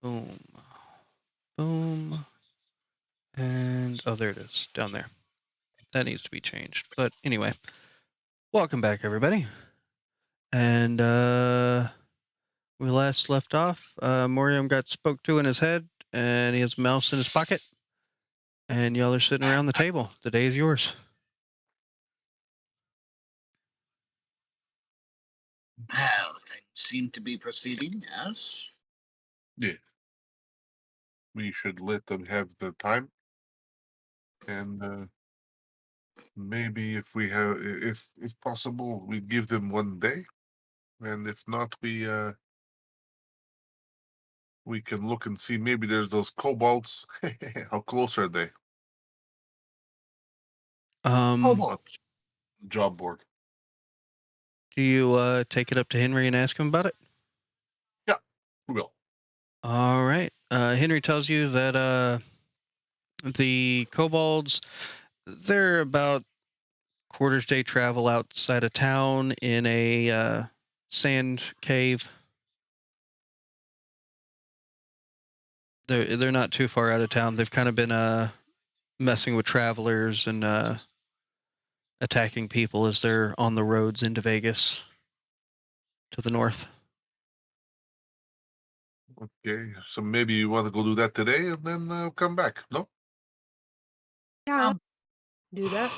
Boom. Boom. And, oh, there it is, down there. That needs to be changed. But anyway, welcome back, everybody. And, we last left off, Morium got spoke to in his head, and he has a mouse in his pocket. And y'all are sitting around the table. The day is yours. Well, things seem to be proceeding, yes? Yeah. We should let them have their time. And maybe if we have, if possible, we give them 1 day. And if not, we can look and see. Maybe there's those kobolds. How close are they? Job board. Do you take it up to Henry and ask him about it? Yeah, we will. All right. Henry tells you that the kobolds, they're about quarter's day travel outside of town in a sand cave. They're not too far out of town. They've kind of been messing with travelers and attacking people as they're on the roads into Vegas to the north. Okay, so maybe you want to go do that today and then come back, no? Yeah, do that.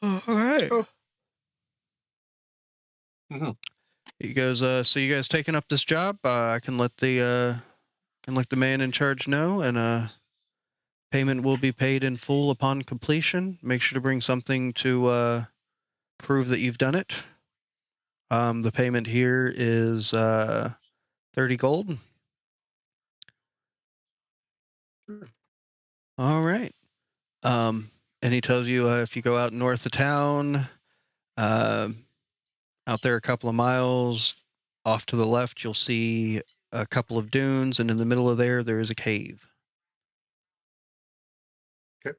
All right. Oh. Mm-hmm. He goes, so you guys taking up this job? I can let the man in charge know, and payment will be paid in full upon completion. Make sure to bring something to prove that you've done it. The payment here is 30 gold. Sure. All right. And he tells you if you go out north of town, out there a couple of miles off to the left, you'll see a couple of dunes, and in the middle of there is a cave. Okay.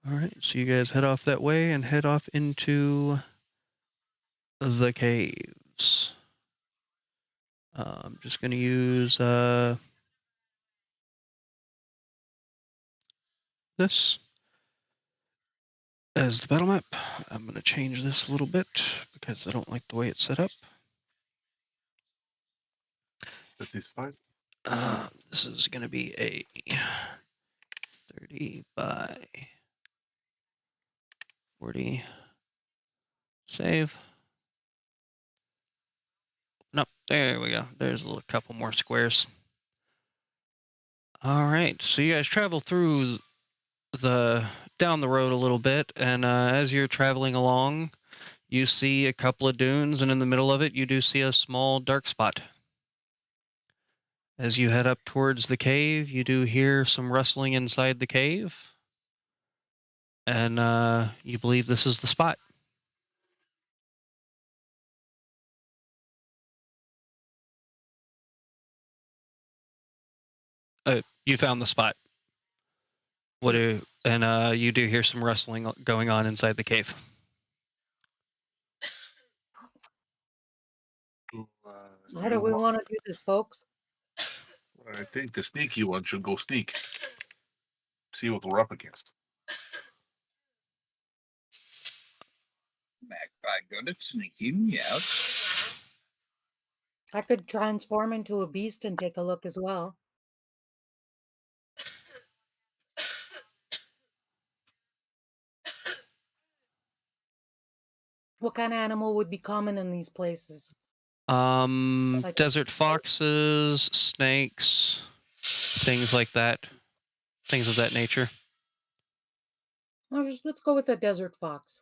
All right, so you guys head off that way and head off into the caves. I'm just going to use this as the battle map. I'm going to change this a little bit because I don't like the way it's set up. That is fine. This is going to be a 30 by 40 save. Nope, there we go. There's a little couple more squares. All right, so you guys travel through down the road a little bit, and as you're traveling along, you see a couple of dunes, and in the middle of it, you do see a small dark spot. As you head up towards the cave, you do hear some rustling inside the cave, and you believe this is the spot. You found the spot. You do hear some rustling going on inside the cave. So how do we want to do this, folks? I think the sneaky one should go sneak. See what we're up against. Magpie good at sneaking, yes. I could transform into a beast and take a look as well. What kind of animal would be common in these places? Like desert foxes, snakes, things like that. Things of that nature. Let's go with a desert fox.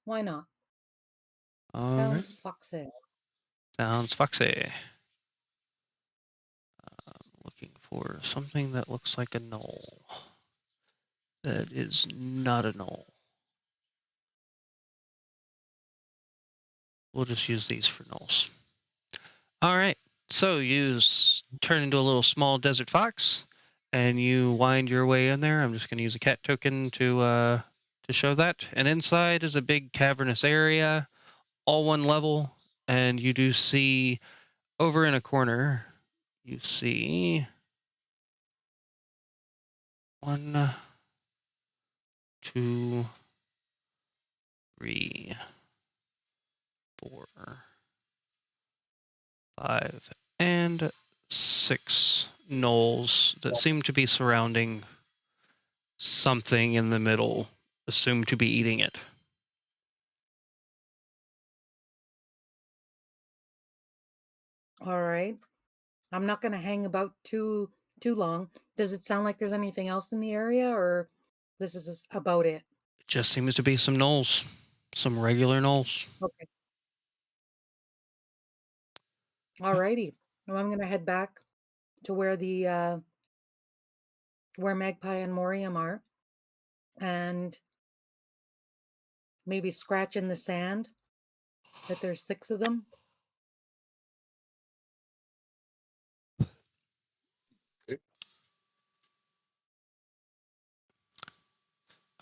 Why not? Sounds foxy. Sounds foxy. Looking for something that looks like a knoll. That is not a knoll. We'll just use these for knolls. All right. So you turn into a little small desert fox, and you wind your way in there. I'm just going to use a cat token to show that. And inside is a big cavernous area, all one level, and you do see over in a corner, you see 1, 2, 3, 4, 5, and 6 gnolls that seem to be surrounding something in the middle, assumed to be eating it. All right. I'm not going to hang about too long. Does it sound like there's anything else in the area, or this is about it? It just seems to be some gnolls, some regular gnolls. Okay. All righty. Well, I'm going to head back to where the where Magpie and Morium are, and maybe scratch in the sand that there's 6 of them.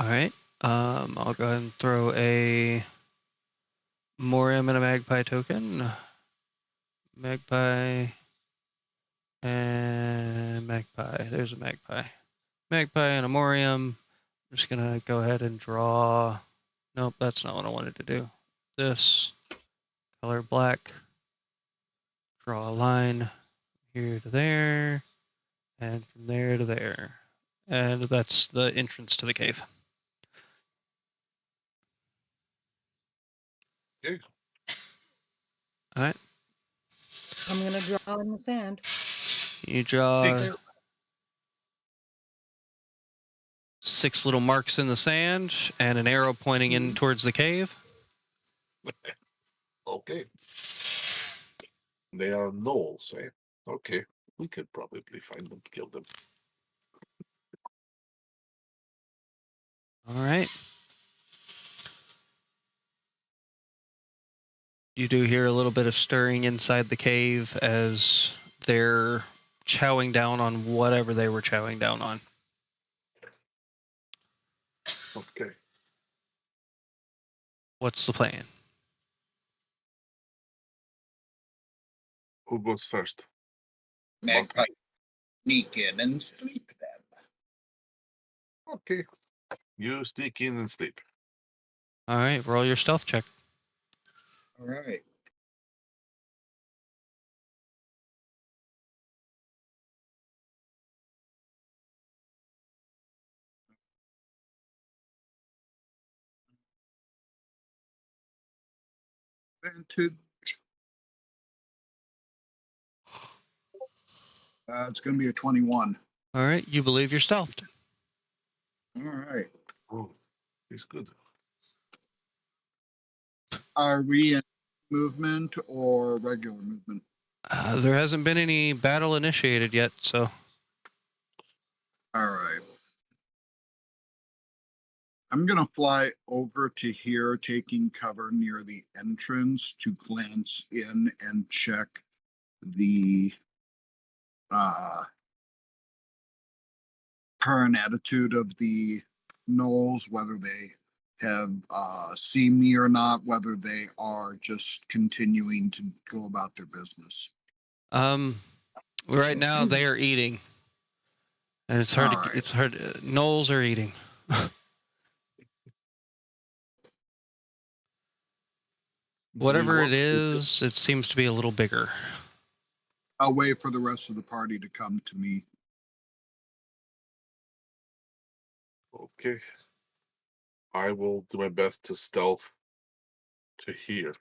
All right. I'll go ahead and throw a Morium and a Magpie token. Magpie and Magpie. There's a Magpie. Magpie and a Morium. I'm just going to go ahead and draw. Nope, that's not what I wanted to do. This color black. Draw a line here to there, and from there to there. And that's the entrance to the cave. Okay. All right. I'm going to draw in the sand. You draw 6. 6 little marks in the sand and an arrow pointing in towards the cave. Okay. They are gnolls, eh? Okay. We could probably find them, kill them. All right. You do hear a little bit of stirring inside the cave as they're chowing down on whatever they were chowing down on. Okay. What's the plan? Who goes first? Magpie sneak in and sleep them. Okay. You sneak in and sleep. All right, roll your stealth check. All right. Advantage. It's going to be a 21. All right, you believe you're stealthed. All right. Oh, he's good. Are we in movement or regular movement? There hasn't been any battle initiated yet, so All right. I'm going to fly over to here, taking cover near the entrance to glance in and check the current attitude of the gnolls, whether they have seen me or not, whether they are just continuing to go about their business. right now they are eating, and it's hard. All right. It's hard. Gnolls are eating. Whatever it is, it seems to be a little bigger. I'll wait for the rest of the party to come to me. Okay. I will do my best to stealth to here.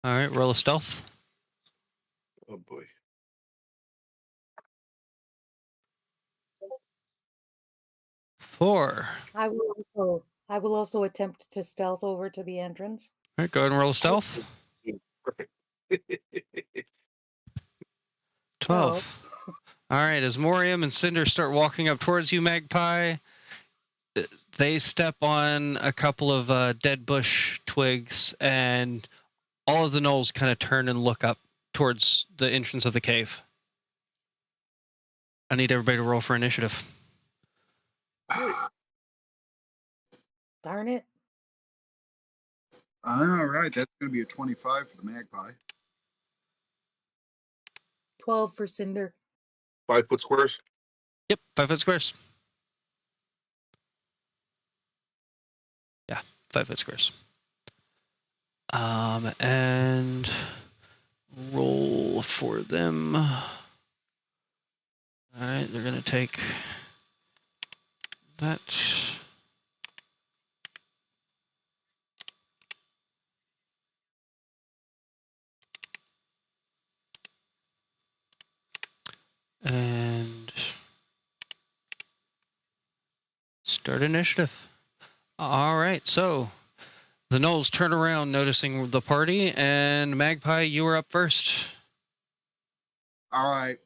All right, roll a stealth. Oh boy. Four. I will also attempt to stealth over to the entrance. All right, go ahead and roll a stealth. Perfect. 12. All right, as Morium and Cinder start walking up towards you, Magpie, they step on a couple of dead bush twigs, and all of the gnolls kind of turn and look up towards the entrance of the cave. I need everybody to roll for initiative. Darn it. All right, that's going to be a 25 for the magpie. 12 for Cinder. 5 foot squares. Yep, 5 foot squares. Yeah, 5 foot squares. And roll for them. All right, they're gonna take that. And start initiative. All right, so the gnolls turn around, noticing the party, and Magpie, you were up first. All right.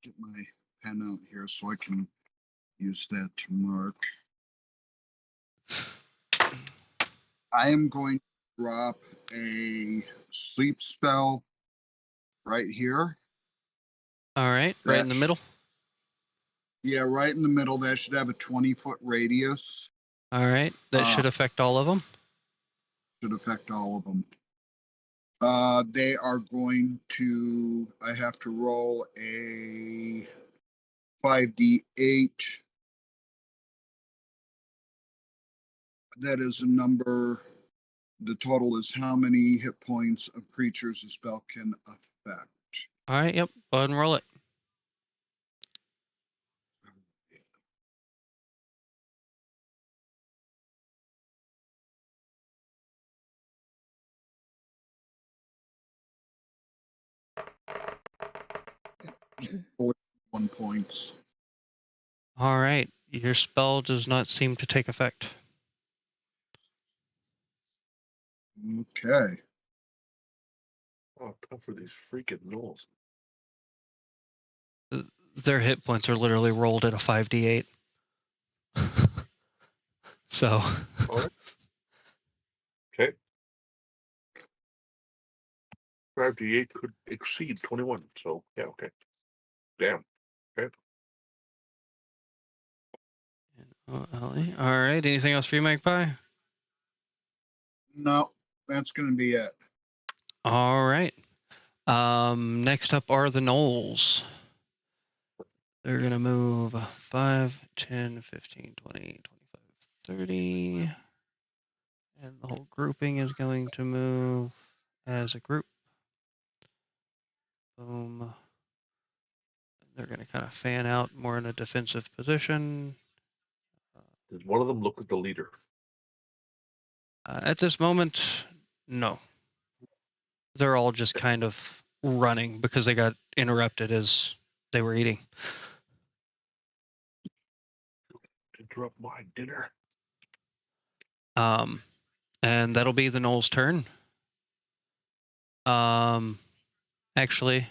Get my pen out here so I can use that to mark. I am going to drop a sleep spell right here. All right, right in the middle. Yeah, right in the middle. That should have a 20-foot radius. All right, that should affect all of them. Should affect all of them. They are going to, I have to roll a 5d8. That is a number. The total is how many hit points of creatures a spell can affect. All right, yep, go ahead and roll it. One points. All right, your spell does not seem to take effect. Okay. Oh, tough for these freaking gnolls. Their hit points are literally rolled at a 5d8. So. All right. Okay. 5d8 could exceed 21. So yeah, okay. Damn. Okay. All right, anything else for you, Magpie? No, that's going to be it. All right. Next up are the gnolls. They're going to move 5, 10, 15, 20, 25, 30. And the whole grouping is going to move as a group. Boom. They're going to kind of fan out more in a defensive position. Does one of them look like the leader? At this moment, no. They're all just kind of running because they got interrupted as they were eating. Interrupt my dinner. And that'll be the gnolls' turn. Actually,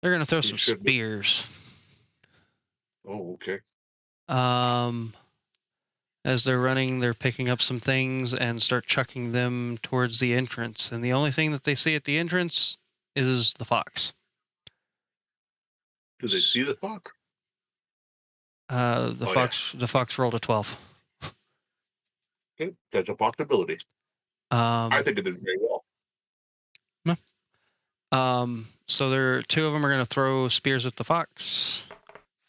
they're gonna throw some spears. Oh, okay. As they're running, they're picking up some things and start chucking them towards the entrance. And the only thing that they see at the entrance is the fox. Do they see the fox? The fox rolled a 12. Okay, that's a possibility. I think it did very well. No. So two of them are going to throw spears at the fox.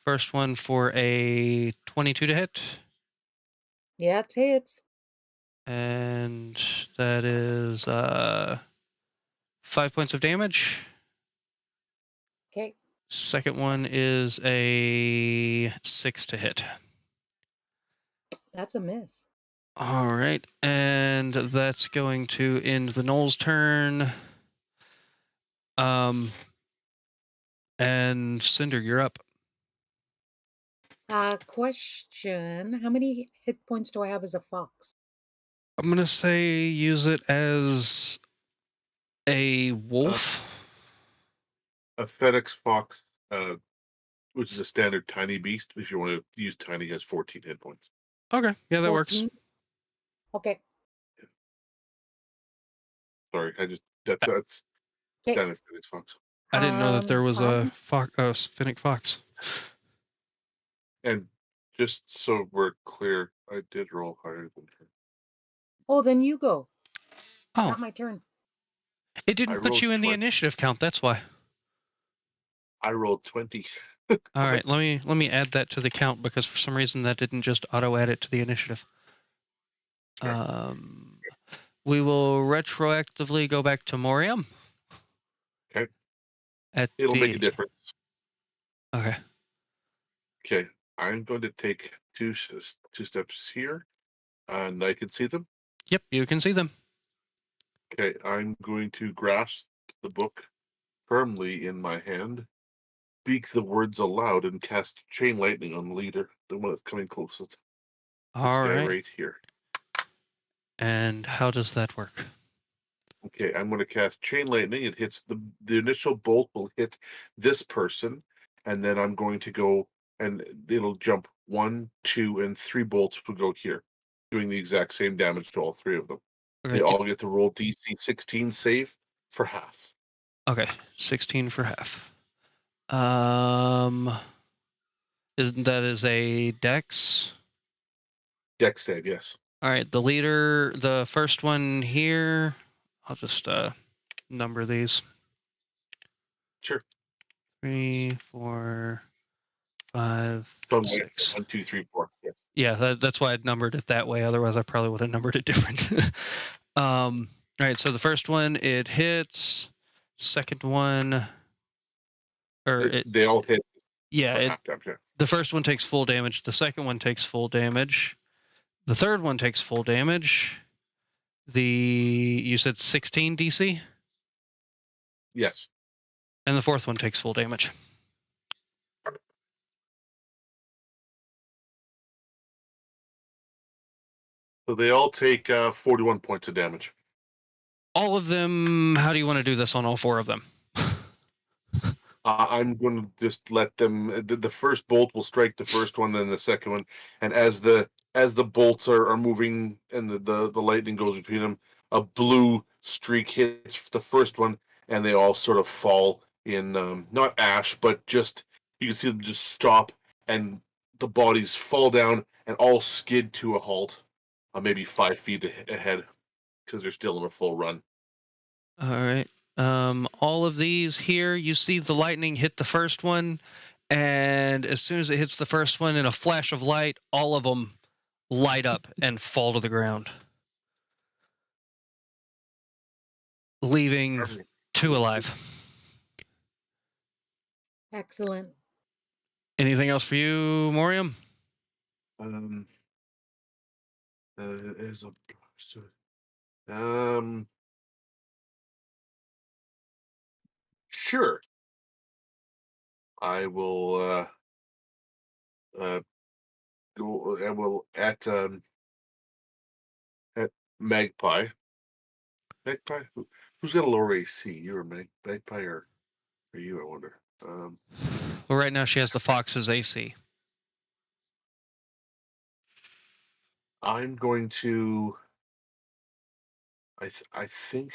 First one for a 22 to hit. Yeah, it hits. And that is 5 points of damage. Okay. Second one is a 6 to hit. That's a miss. All right, and that's going to end the gnolls' turn. And Cinder, you're up. Question: how many hit points do I have as a fox? I'm gonna say use it as a wolf. A FedEx fox, which is a standard tiny beast. If you want to use tiny, has 14 hit points. Okay, yeah, that 14? works. Okay. Sorry, that's Okay. standard FedEx fox. I didn't know that there was a Finnick fox. And just so we're clear, I did roll higher than her. Oh, then you go. Oh, Not my turn. It didn't put rolled you in the 20. initiative count. That's why. I rolled 20. All right, let me add that to the count because for some reason that didn't just auto add it to the initiative. Okay. We will retroactively go back to Moriam. Okay. At It'll the make a difference. okay. Okay. I'm going to take two steps here, and I can see them. Yep, you can see them. Okay. I'm going to grasp the book firmly in my hand, speak the words aloud, and cast chain lightning on the leader, the one that's coming closest. This All guy right. right here. And how does that work? Okay, I'm going to cast chain lightning. It hits the initial bolt will hit this person, and then I'm going to go and it'll jump 1, 2, and 3 bolts will go here, doing the exact same damage to all 3 of them. Okay, They all get to roll DC 16 save for half. okay, 16 for half. Isn't that is a dex? Dex save, yes. All right, the leader, the first one here. I'll just number these. Sure. 3, 4, 5, So 6. 1, 2, 3, 4. Yes. Yeah, that's why I numbered it that way. Otherwise, I probably would have numbered it different. All right, so the first one it hits. Second one, They all hit yeah, for half damage. Yeah. the first one takes full damage. The second one takes full damage. The third one takes full damage. You said 16 DC, Yes. and the fourth one takes full damage. So they all take 41 points of damage. All of them. How do you want to do this on all 4 of them? I'm going to just let them. The first bolt will strike the first one, then the second one, and as the bolts are moving and the lightning goes between them, a blue streak hits the first one, and they all sort of fall in not ash, but just you can see them just stop, and the bodies fall down and all skid to a halt, maybe 5 feet ahead, because they're still in a full run. All right. All of these here, you see the lightning hit the first one, and as soon as it hits the first one, in a flash of light, all of them light up and fall to the ground, leaving 2 alive. Excellent. Anything else for you, Moriam? There's a sure. I will go. I will at Magpie. Magpie. Who's got a lower AC? You or Magpie or you? I wonder. Well, right now she has the Fox's AC. I'm going to. I think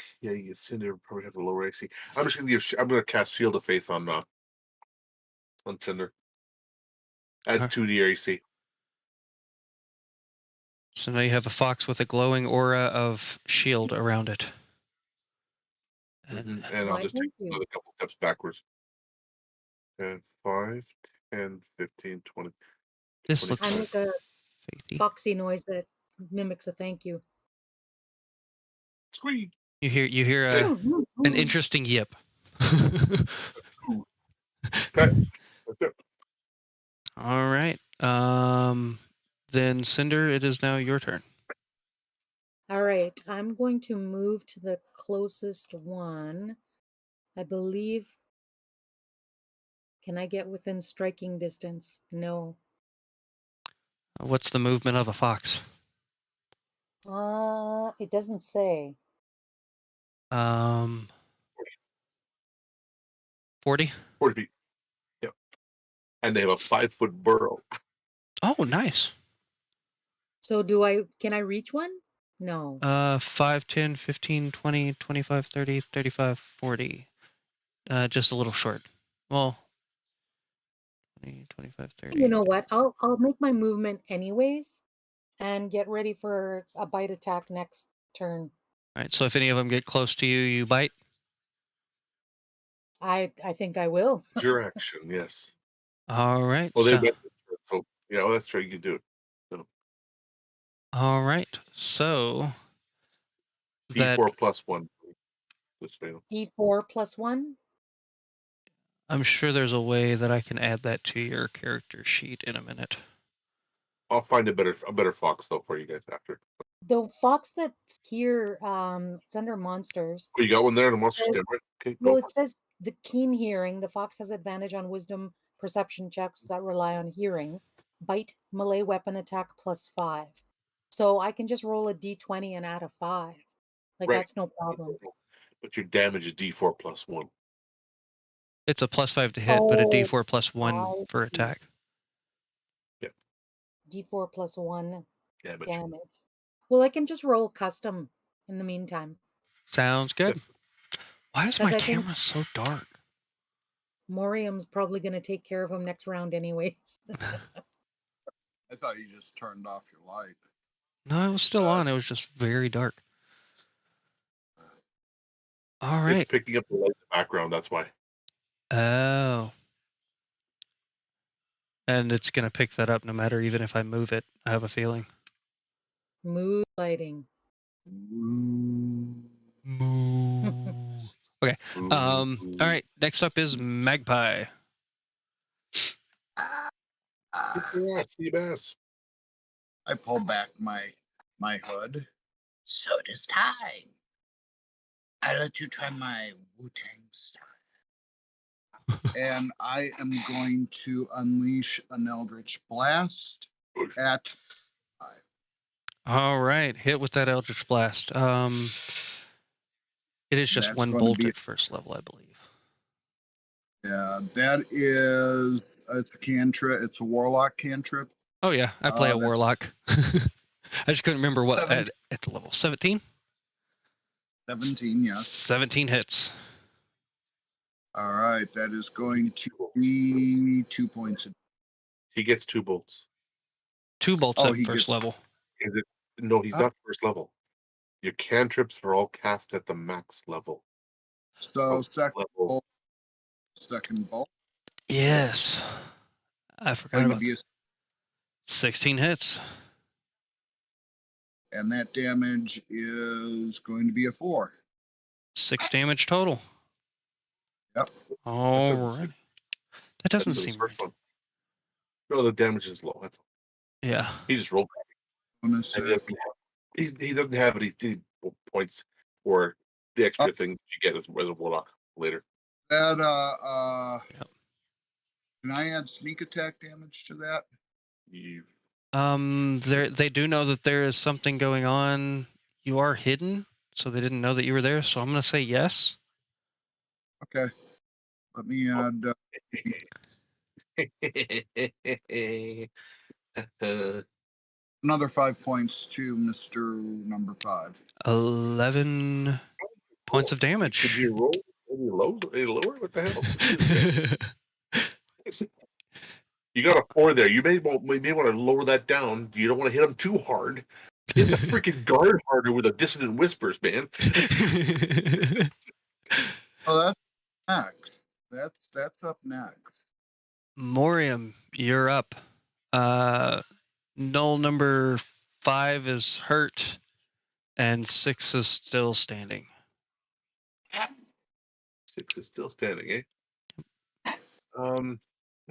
Cinder probably has a lower AC. I'm just gonna I'm gonna cast Shield of Faith on Cinder. Adds 2 to your AC. So now you have a fox with a glowing aura of shield around it. And I'll just take another couple steps backwards. 10, 5, 10, 15, 20. This looks I make a 50. foxy noise that mimics a thank you. Squeak. You hear an interesting yip. Okay. That's it. All right. Then Cinder, it is now your turn. All right, I'm going to move to the closest one. I believe. Can I get within striking distance? No. What's the movement of a fox? It doesn't say. 40? 40 feet. Yep. And they have a 5-foot burrow. Oh, nice. So can I reach one? No. 5, 10, 15, 20, 25, 30, 35, 40. Just a little short. Well, 20, 25, 30. You know what? I'll make my movement anyways and get ready for a bite attack next turn. All right, so if any of them get close to you, you bite? I think I will. Your action, yes. All right. Well, they So, went this turn, so yeah, well, that's right. You can do it. So, all right. So that D4 plus 1. Let's fail. D4 plus 1. I'm sure there's a way that I can add that to your character sheet in a minute. I'll find a better fox though for you guys after. The fox that's here, it's under monsters. Oh, you got one there, the monster Says- stand, right? Okay, Well, go. it says the keen hearing. The fox has advantage on wisdom perception checks that rely on hearing. Bite, melee weapon attack +5. So I can just roll a d20 and add a 5. Like Right. that's no problem. But your damage is D4 plus 1. It's a +5 to hit, but a Oh, D4 plus 1 I for see. attack. D4 plus 1 Damage. damage. Well, I can just roll custom in the meantime. Sounds good. Why is 'Cause my I think- camera so dark? Morium's probably going to take care of him next round anyways. I thought you just turned off your light. No, it was still on. It was just very dark. All It's right. picking up the light in the background, that's why. Oh. And it's going to pick that up no matter even if I move it. I have a feeling. Mood lighting. Moo. Okay. All right. Next up is Magpie. Yeah, sea bass. I pull back my hood. So does time. I let you try my Wu-Tang style. And I am going to unleash an Eldritch Blast at All right. Hit with that Eldritch Blast. It is just That's one gonna bolt be- at first level, I believe. that is it's a cantrip. It's a warlock cantrip. Oh yeah, I play a that's- warlock. I just couldn't remember what Seven. at the level. 17? 17, yes. 17 hits. All right, that is going to be 2 points. He gets 2 bolts. 2 bolts Oh, at he first gets- level. Is it? No, he's Huh? not first level. Your cantrips are all cast at the max level. So Level. second bolt. Yes. I forgot Going to about be 16 hits. and that damage is going to be a 4. 6 damage total. Yep. All doesn't right. seem- That doesn't That's seem his right. first one. No, the damage is low. That's all. Yeah. He just rolled. Bonus, And he doesn't have any points for the extra things you get as a warlock later. that Yep. can I add sneak attack damage to that? You They do know that there is something going on. You are hidden, so they didn't know that you were there. So I'm gonna say yes. Okay. Let me add another 5 points to Mr. Number 5. 11 points of damage. Could you roll any lower? What the hell? You got a 4 there. You may want to lower that down. You don't want to hit him too hard. Hit the freaking guard harder with the dissonant whispers, man. Oh, that's next. That's up next. Morium, you're up. Null number 5 is hurt, and 6 is still standing. 6 is still standing, eh?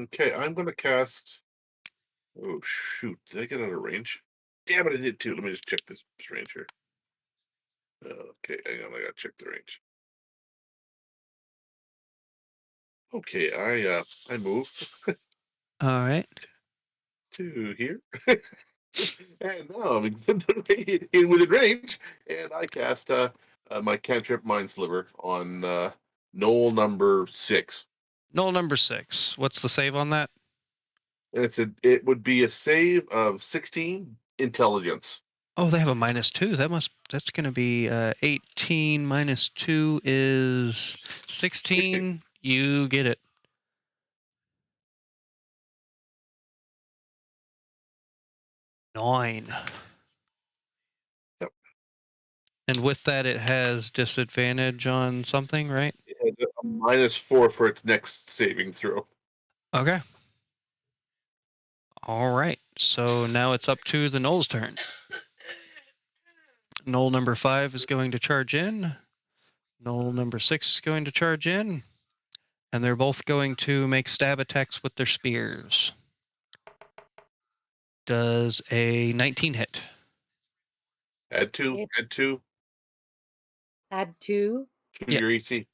Okay, I'm gonna cast. Oh shoot! Did I get out of range? Damn it! I did too. Let me just check this range here. Okay, hang on. I gotta check the range. Okay, I move All right. to here, and now I'm in within range, and I cast my cantrip Mind Sliver on Knoll number 6. Null number 6. What's the save on that? And it would be a save of 16 intelligence. Oh, they have a -2. That's going to be 18 minus 2 is 16. You get it. Nine. Yep. And with that, it has disadvantage on something, right? It has a -4 for its next saving throw. Okay. All right. So now it's up to the Knoll's turn. Knoll number 5 is going to charge in. Knoll number 6 is going to charge in. And they're both going to make stab attacks with their spears. Does a 19 hit? Add 2. Hit. Add 2 Add 2. to Yeah. your AC.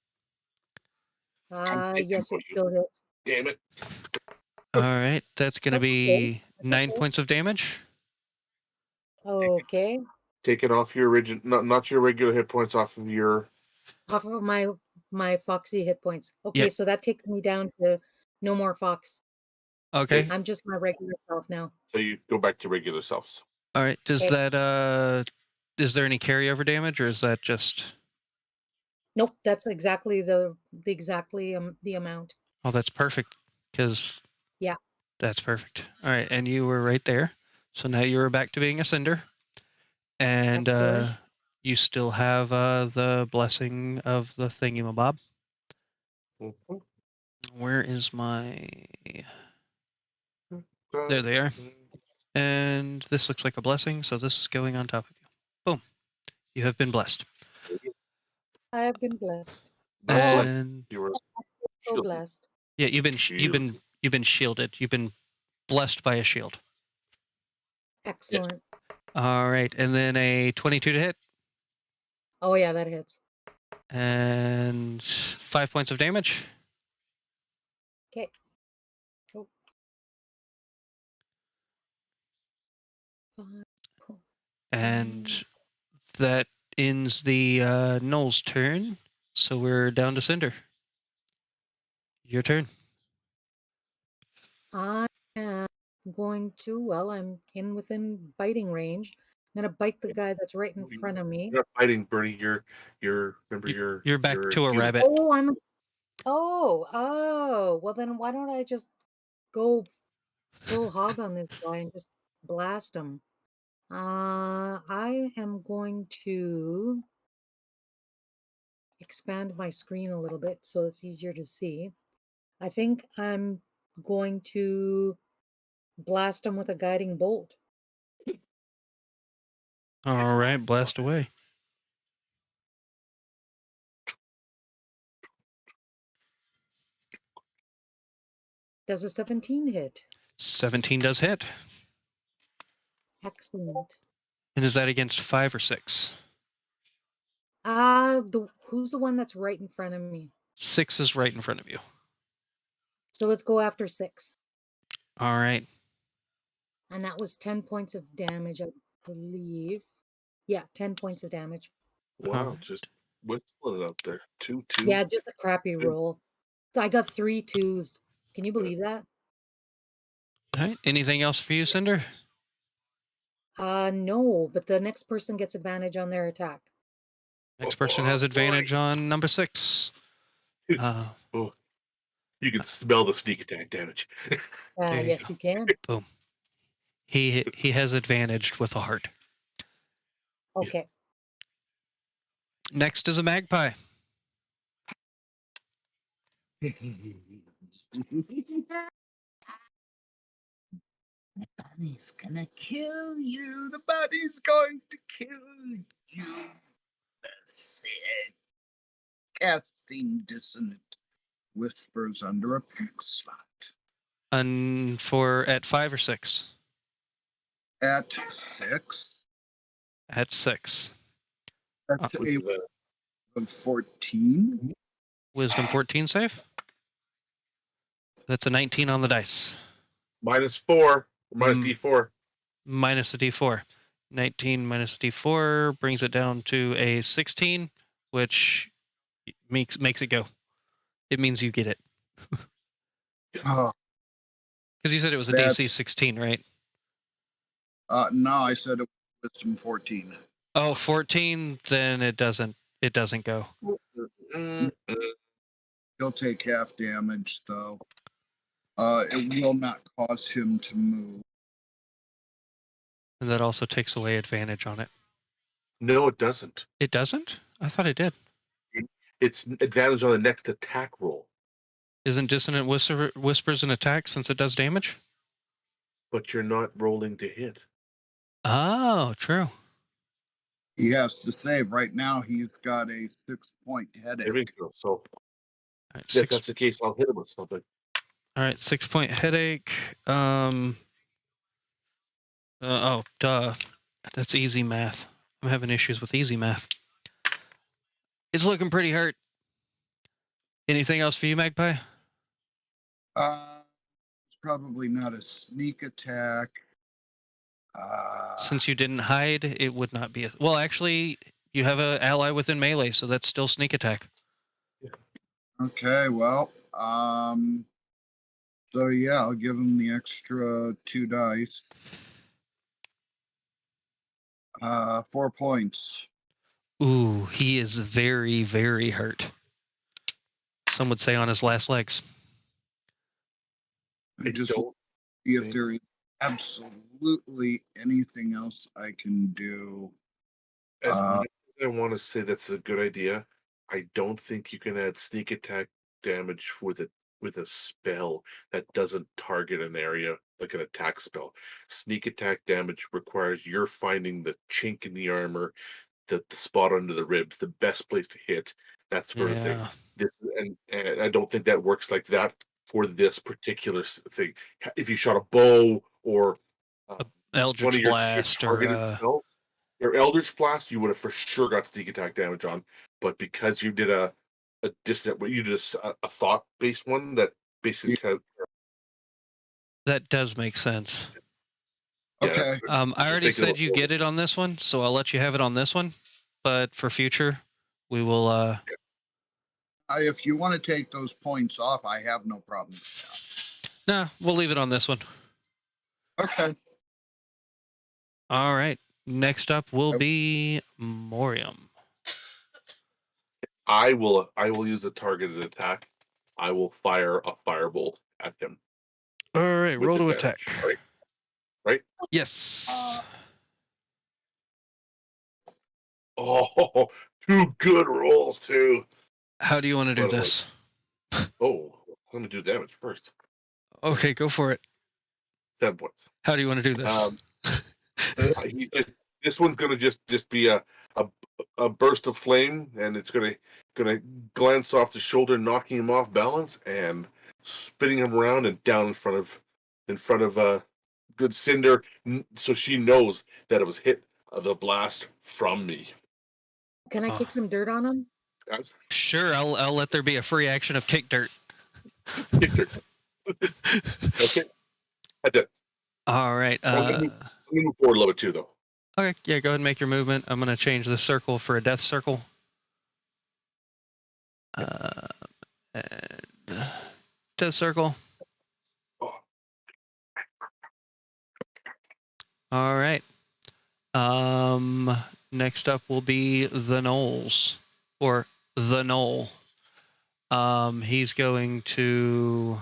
Yes, it still hits. Damn it. All right. That's going to That's be okay. That's 9 okay. points of damage. Okay. Take it off your original, not your regular hit points, off of your. Off of my Foxy hit points. Okay, Yep. so that takes me down to no more Fox. Okay. I'm just my regular self now. So you go back to regular selves. All right. Does Okay. that is there any carryover damage, or is that just? Nope, that's exactly the amount. Oh, that's perfect. Because. Yeah. That's perfect. All right, and you were right there. So now you are back to being a cinder, and Excellent. you still have the blessing of the thingamabob. Mhm. Where is my? There they are. And this looks like a blessing, so this is going on top of you. Boom. You have been blessed. I have been blessed. And You were So shielded. blessed. yeah, you've been shielded. You've been blessed by a shield. Excellent. All right, and then a 22 to hit, Oh yeah, that hits. and 5 points of damage. Okay. Oh. 5. Cool. And that ends the Knoll's turn. So we're down to Cinder. Your turn. I am going to, well, I'm within biting range. I'm gonna bite the guy that's right in front of me. You're not fighting, Bernie. Remember You're back to a healer. rabbit. Oh, well then why don't I just go full hog on this guy and just blast him? I am going to expand my screen a little bit so it's easier to see. I think I'm going to blast him with a guiding bolt. All right, blast away. Does a 17 hit? 17 does hit. Excellent. And is that against 5 or 6? Who's the one that's right in front of me? 6 is right in front of you. So let's go after 6. All right. And that was 10 points of damage, I believe. Yeah, 10 points of damage. Wow, just whistling it up there. 2, 2. Yeah, just a crappy Two. roll. I got 3 2s. Can you believe that? All right. Anything else for you, Cinder? No, but the next person gets advantage on their attack. Next person has advantage on number 6. Oh, you can smell the sneak attack damage. There you Yes, go. you can. Boom. He has advantaged with a heart. Okay. Next is a magpie. The bunny's gonna kill you. The bunny's going to kill you. That's it. Casting dissonant whispers under a pick slot. And for at 5 or 6? At 6. At 6. That's a 14. Wisdom 14 save. That's a 19 on the dice. -4 or minus D4. Minus a D4. 19 minus a D4 brings it down to a 16, which makes it go. It means you get it. Oh, Because you said it was a That's- DC 16, right? no, I said it was some 14. Oh, 14, then it doesn't go. He'll take half damage, though. It will not cause him to move. And that also takes away advantage on it. No, it doesn't. It doesn't? I thought it did. It's advantage on the next attack roll, Isn't Dissonant Whispers an attack since it does damage? but you're not rolling to hit. Oh, true. He has to save. Right now, he's got a 6-point There we headache. go. So All right, if that's the case, I'll hit him with something. All right, 6-point headache. Duh. That's easy math. I'm having issues with easy math. It's looking pretty hurt. Anything else for you, Magpie? It's probably not a sneak attack. Since you didn't hide, it would not be. Well, actually, you have an ally within melee, so that's still sneak attack. Okay, well, so yeah, I'll give him the extra 2 dice. 4 points. Ooh, he is very, very hurt. Some would say on his last legs. I just don't see if think- there is absolutely anything else I can do. As much as I want to say that's a good idea, I don't think you can add sneak attack damage with a spell that doesn't target an area like an attack spell. Sneak attack damage requires you're finding the chink in the armor, the spot under the ribs, the best place to hit, that sort of thing. And I don't think that works like that for this particular thing. If you shot a bow or one Eldritch of your Blast targeted or spells, your Eldritch Blast, you would have for sure got sneak attack damage on, but because you did a distant, you did a thought based one that basically has. that does make sense. Yeah, Okay. I already said you get it on this one, so I'll let you have it on this one. But for future, we will. If you want to take those points off, I have no problem with Nah, we'll leave it on this one. that. Okay. All right. Next up will be Morium. I will use a targeted attack. I will fire a firebolt at him. All right, with roll to advantage, attack. Right? Yes. Oh, 2 good rolls too. How do you want to do By the way. this? Oh, I'm gonna do damage first. Okay, go for it. 7 points. How do you want to do this? This one's gonna just be a burst of flame, and it's gonna glance off the shoulder, knocking him off balance and spinning him around and down in front of good Cinder, so she knows that it was hit of the blast from me. Can I kick some dirt on him? Sure, I'll let there be a free action of kick dirt. Okay, that's it. All right. I'm gonna move forward a little bit too, though. Okay, yeah, go ahead and make your movement. I'm going to change the circle for a death circle. And death circle. All right. Next up will be the Knolls, or the Knoll. He's going to.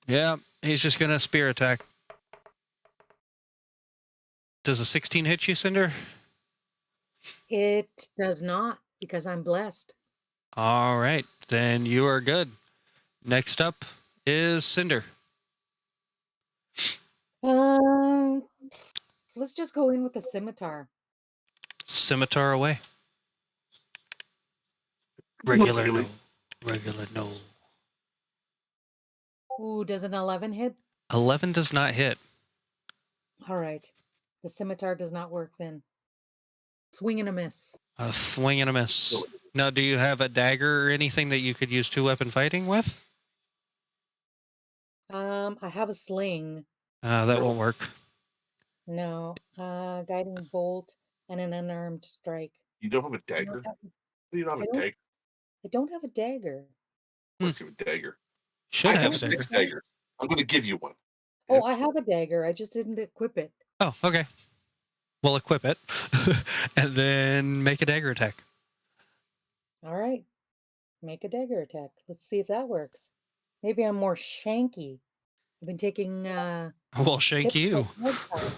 Yeah, he's just gonna spear attack. Does a 16 hit you, Cinder? It does not, because I'm blessed. All right, then you are good. Next up is Cinder. Let's just go in with the scimitar. Scimitar away. Regular no. Ooh, does an 11 hit? 11 does not hit. All right. The scimitar does not work then. Swing and a miss. A swing and a miss. Now, do you have a dagger or anything that you could use 2-weapon fighting with? I have a sling. That won't work. No. Guiding bolt and an unarmed strike. You don't have a dagger? You don't have a dagger? I don't have a dagger. Of course you have a dagger. Should I have have a 6 dagger. daggers. I'm going to give you one. Oh, I have a dagger. I just didn't equip it. Oh, okay. We'll equip it. And then make a dagger attack. All right. Make a dagger attack. Let's see if that works. Maybe I'm more shanky. I've been taking Well, shank tips you. from Magpie.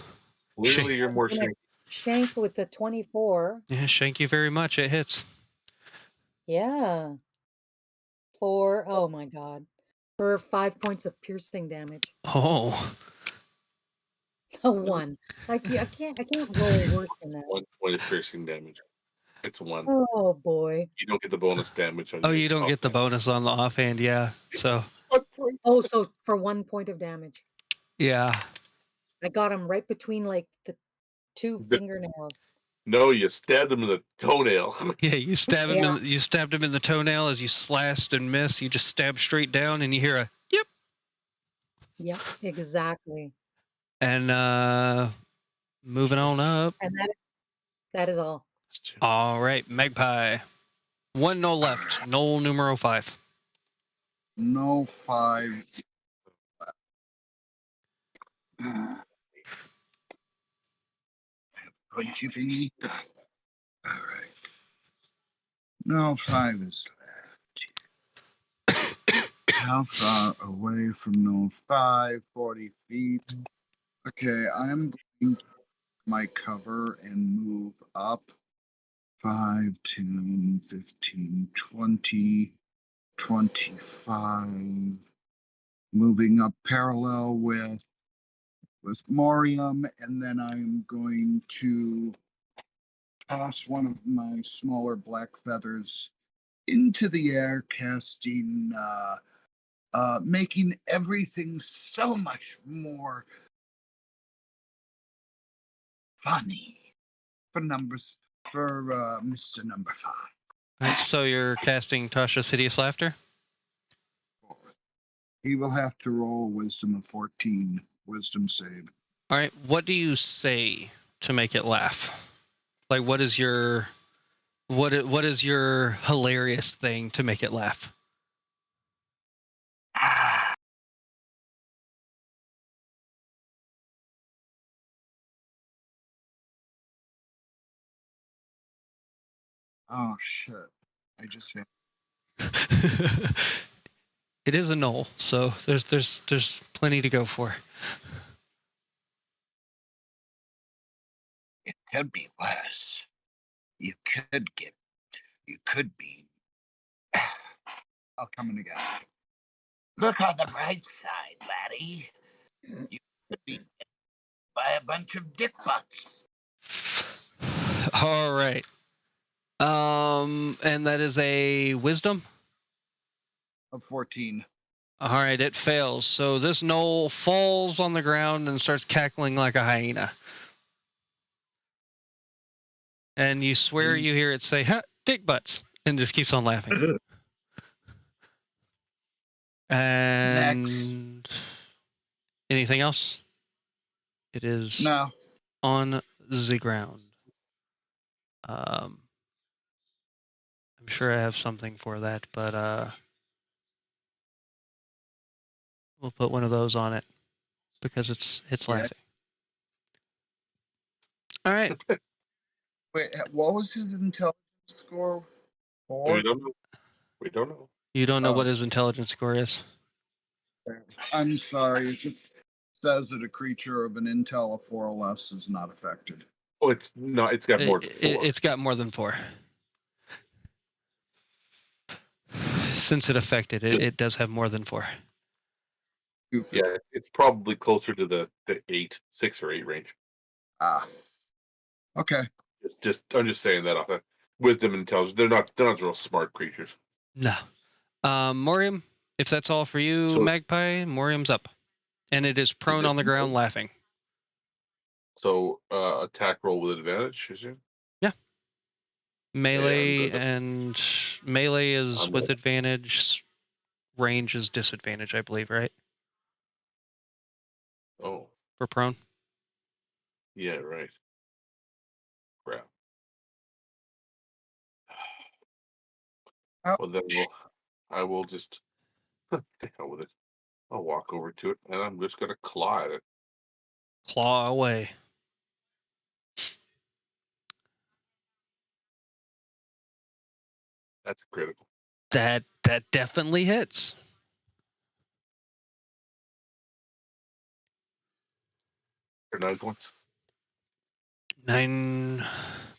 Clearly, you're more I'm gonna shanky. Shank with the 24. Yeah, thank you very much. It hits. Yeah. Oh my god. For 5 points of piercing damage. Oh. A 1. I can't roll worse than that. 1 point of piercing damage. It's 1. Oh boy. You don't get the bonus damage on Oh, your you don't get the offhand. bonus on the offhand, yeah. So, 1 point. Oh, so for 1 point of damage. yeah. I got him right between like the 2 The- fingernails. No, you stabbed him in the toenail. Yeah, you stab him. Yeah. You stabbed him in the toenail as you slashed and missed. You just stab straight down, and you hear a yep. Yep, exactly. And moving on up. And that is all. All right, Magpie. 1 no left. Null numero 5. No 5. What you think? All right. No 5 is left. How far away from no 5? 40 feet. Okay, I'm going to my cover and move up 5, 10, 15, 20, 25. Moving up parallel with Morium, and then I'm going to toss one of my smaller black feathers into the air, casting, making everything so much more funny for Mr. Number 5. All right, so you're casting Tasha's Hideous Laughter? He will have to roll wisdom of 14, wisdom save. All right, what do you say to make it laugh? Like, what is your hilarious thing to make it laugh? Oh shit! I just hit. It is a null, so there's plenty to go for. It could be worse. You could be. I'll come in again. Look on the bright side, laddie. You could be hit by a bunch of dick butts. All right. And that is a wisdom. Of 14. All right, it fails. So this knoll falls on the ground and starts cackling like a hyena. And you swear you hear it say, "Huh, dick butts," and just keeps on laughing. And anything else? It is No. on the ground. I'm sure I have something for that, but we'll put one of those on it because it's laughing. All right. Wait, what was his intelligence score? We don't know. We don't know. You don't know Oh. what his intelligence score is. I'm sorry. It just says that a creature of an intel of 4 or less is not affected. Oh, it's not. It's got more than 4. It's got more than 4. Since it affected it, it does have more than 4. Yeah, it's probably closer to the 6 or 8 range. Okay. I'm just saying that off that wisdom and intelligence. They're not real smart creatures. No. Morium, if that's all for you, So- Magpie, Morium's up. And it is prone on the ground laughing. So attack roll with advantage, is it? Melee and melee is with ready. advantage. Range is disadvantage, I believe, right? Oh, For prone. yeah, right. Crap. Well, then I will just the hell with it. I'll walk over to it and I'm just gonna claw at it. Claw away. That's critical. That definitely hits. Or not once. 9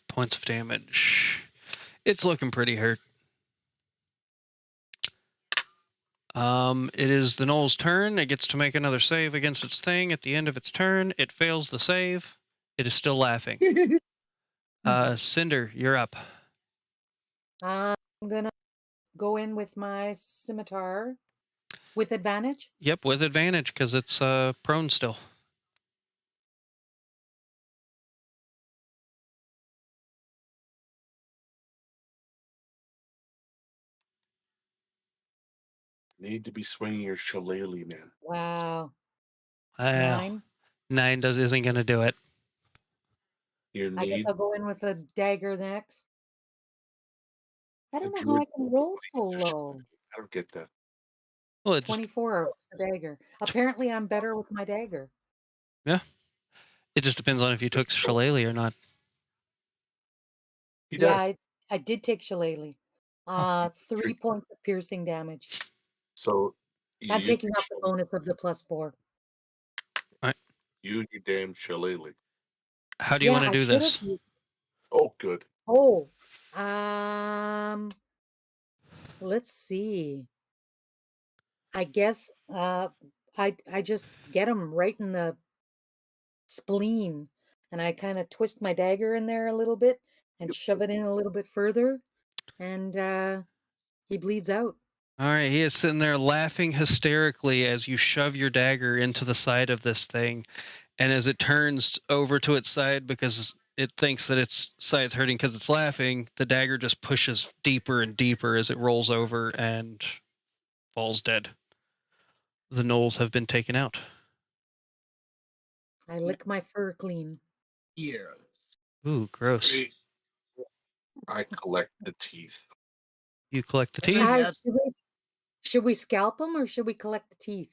points of damage. It's looking pretty hurt. It is the Knoll's turn. It gets to make another save against its thing. At the end of its turn, it fails the save. It is still laughing. Cinder, you're up. I'm gonna go in with my scimitar with advantage. Yep, with advantage because it's prone still. Need to be swinging your shillelagh, man. Wow. Well, 9. 9 isn't going to do it. You I guess need. I'll go in with a dagger next. I don't a know how I druid can roll with so your low. shillelagh. I don't get that. Well, it just 24 with the dagger. Apparently, I'm better with my dagger. it just depends on if you took shillelagh or not. He Yeah, does. I did take shillelagh. 3 points of piercing damage. So I'm you taking up the bonus of the +4. use your damn shillelagh. How do you want to I do should have. this? Oh, good. Oh, let's see. I guess I just get him right in the spleen, and I kind of twist my dagger in there a little bit and shove it in a little bit further, and he bleeds out. All right, he is sitting there laughing hysterically as you shove your dagger into the side of this thing, and as it turns over to its side because it thinks that its side's hurting because it's laughing, the dagger just pushes deeper and deeper as it rolls over and falls dead. The gnolls have been taken out. I lick my fur clean. Yes. Ooh, gross. Great. I collect the teeth. You collect the Well, teeth. yeah. Should we scalp them or should we collect the teeth?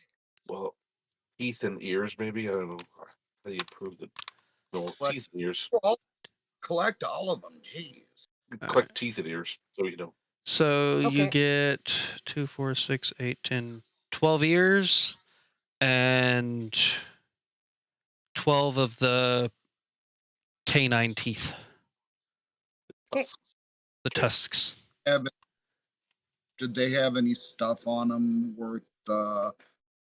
Well, teeth and ears, maybe. I don't know. How do you prove that? No, What? teeth and ears. Well, collect all of them. Jeez. Collect teeth and ears, so you know. So you Okay. get 2, 4, 6, 8, 10, 12 ears and 12 of the canine teeth, Okay. the tusks. Did they have any stuff on them worth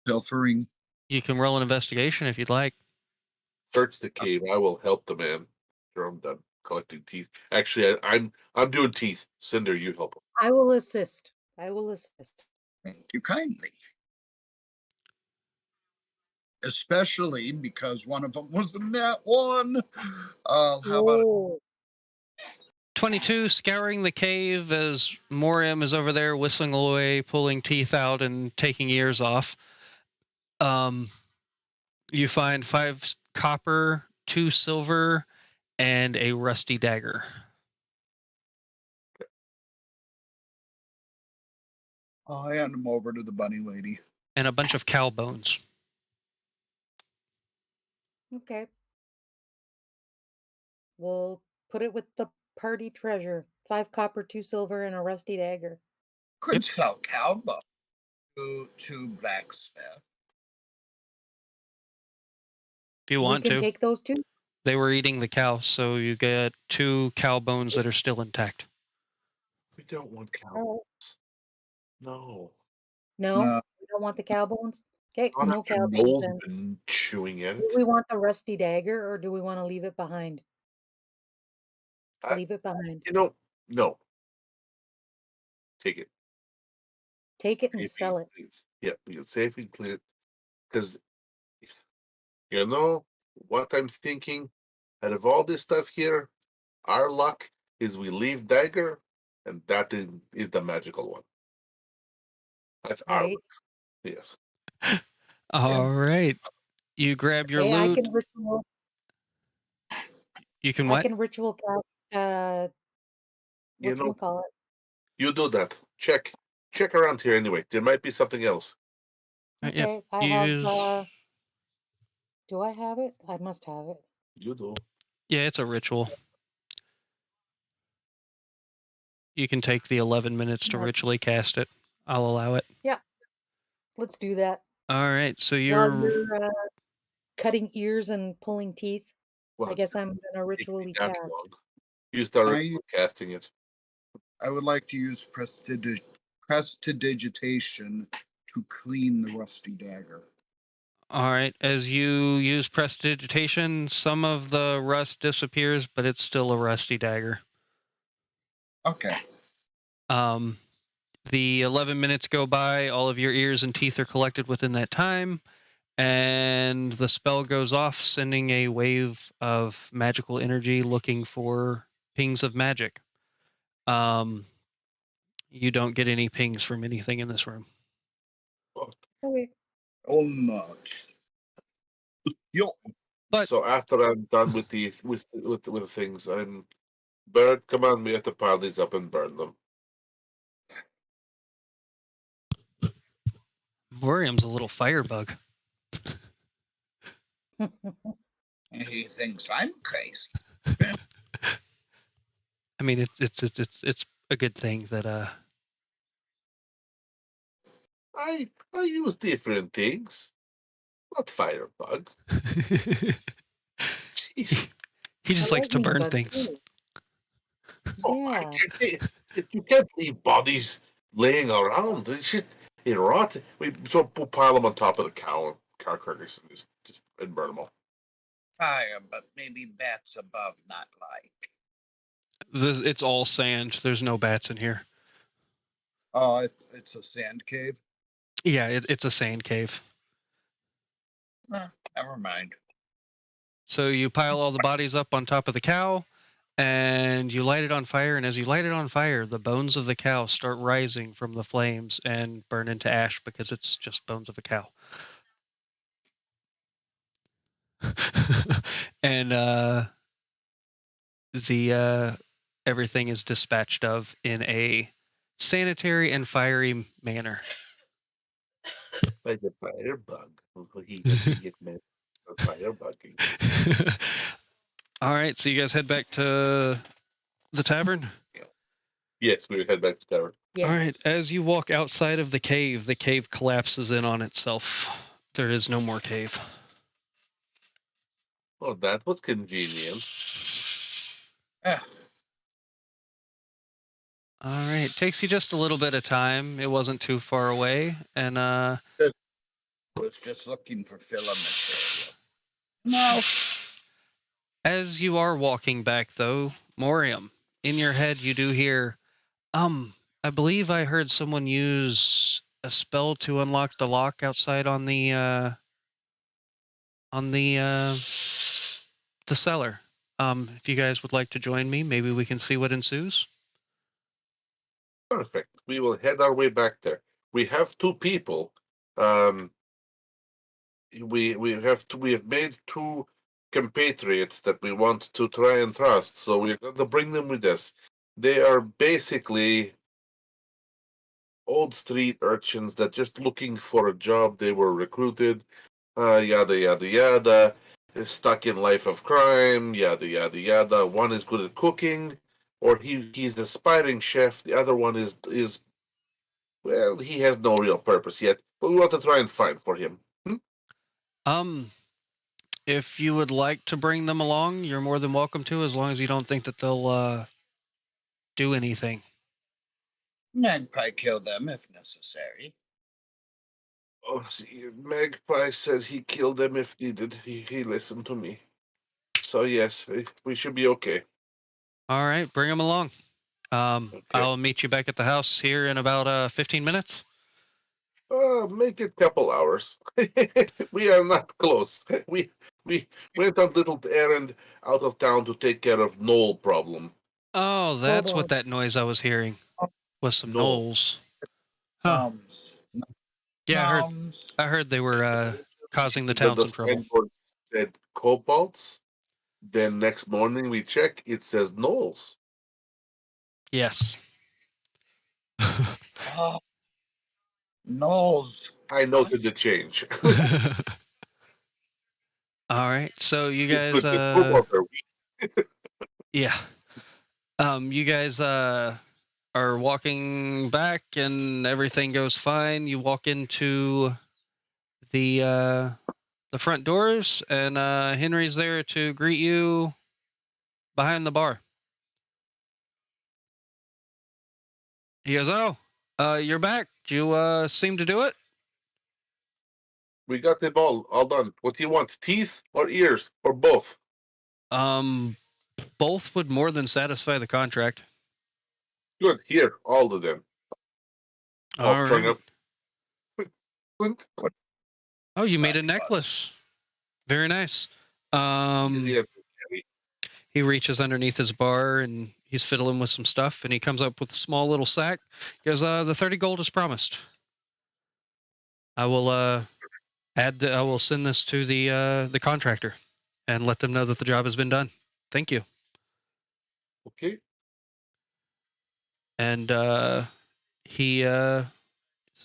filtering? You can roll an investigation if you'd like. Search the cave. I will help the man. After I'm done collecting teeth. Actually, I'm doing teeth. Cinder, you help him. I will assist. I will assist. Thank you kindly. Especially because one of them was a nat 1. How about Oh, 22, scouring the cave as Moriam is over there whistling away, pulling teeth out and taking ears off. You find 5 copper, 2 silver, and a rusty dagger. I'll hand them over to the bunny lady. And a bunch of cow bones. okay. We'll put it with the party treasure. 5 copper, 2 silver, and a rusty dagger. Could sell cowboy to blacksmith. If you We want can to. take those 2. They were eating the cow, so you get 2 cow bones that are still intact. We don't want cow. Oh. No. No, No. we don't want the cow bones. Okay, Not no after cow bones. Noel's Then. been chewing at Do it. we want the rusty dagger or do we want to leave it behind? Leave it behind. You know, no. Take it. Take it and Safely sell it. clean. Yeah, we can safely clean it. Because, you know, what I'm thinking, out of all this stuff here, our luck is we leave dagger, and that is the magical one. That's our Right. luck. Yes. All right. You grab your Hey, I loot. can ritual. You can I what? can ritual cast. You know, Whatchamacallit? you do that. Check around here anyway. There might be something else. Yep. Okay, I Use... have. Do I have it? I must have it. You do. Yeah, it's a ritual. You can take the 11 minutes to Right. ritually cast it. I'll allow it. Yeah, let's do that. All right, so While you're cutting ears and pulling teeth. I guess I'm gonna Take me ritually that cast. long. You started I casting it. I would like to use prestidigitation to clean the rusty dagger. All right. As you use prestidigitation, some of the rust disappears, but it's still a rusty dagger. Okay. The 11 minutes go by. All of your ears and teeth are collected within that time, and the spell goes off, sending a wave of magical energy looking for pings of magic. You don't get any pings from anything in this room. Okay. Oh no. Yo. But So after I'm done with the things, Bird, command me to pile these up and burn them. Morium's a little firebug. He thinks I'm crazy. I mean, it's a good thing that I use different things, not firebug. Jeez. he just I likes to lightning burn bug things. too. Oh, Yeah. you can't leave bodies laying around. It's just it rot. We'll pile them on top of the car carcass and just and burn them all. Fire, but maybe bats above not like. It's all sand. There's no bats in here. Oh, it's a sand cave? Yeah, it's a sand cave. Never mind. So you pile all the bodies up on top of the cow, and you light it on fire. And as you light it on fire, the bones of the cow start rising from the flames and burn into ash because it's just bones of a cow. And everything is dispatched of in a sanitary and fiery manner. Like a firebug. He doesn't get mad for firebugging. All right, so you guys head back to the tavern. Yes, we head back to tower. Yes. All right, as you walk outside of the cave collapses in on itself. There is no more cave. Oh, that was convenient. Ah, All right, takes you just a little bit of time. It wasn't too far away, and was just looking for filler material. No. as you are walking back, though, Morium, in your head you do hear, I believe I heard someone use a spell to unlock the lock outside on the cellar. If you guys would like to join me, maybe we can see what ensues. Perfect. We will head our way back there. We have two people. We have made two compatriots that we want to try and trust, so we're going to bring them with us. They are basically old street urchins that just looking for a job. They were recruited, yada yada yada. Stuck in life of crime, yada yada yada. One is good at cooking, or he's aspiring chef. The other one is well, he has no real purpose yet, but we want to try and find for him. If you would like to bring them along, you're more than welcome to, as long as you don't think that they'll do anything. I'd probably kill them if necessary. Oh, see, Magpie said he killed them if needed. He listened to me. So yes, we should be okay. All right, bring them along. Okay. I'll meet you back at the house here in about 15 minutes. Make it a couple hours. We are not close. We went on little errand out of town to take care of Knoll problem. Oh, that's Kobold. what that noise I was hearing was some No. gnolls. Huh. Yeah, I heard they were causing the town some trouble. signboard said kobolds. Then next morning we check, it says Knolls. Yes. Oh, Knowles. I noted the change. All right, so you It's guys, good that kobolds are weak. yeah, you guys are walking back, and everything goes fine. You walk into the the front doors, and Henry's there to greet you behind the bar. He goes, "Oh, you're back. Did you seem to do it?" We got them all done. What do you want? Teeth or ears or both? Both would more than satisfy the contract. Good. Here, all of them. All All strung right. up. Clink. Oh, you made a Spaghetti necklace. Very nice. Yeah, He reaches underneath his bar and he's fiddling with some stuff, and he comes up with a small little sack. He goes, "The 30 gold is promised. I will I will send this to the contractor and let them know that the job has been done. Thank you." okay. And he says,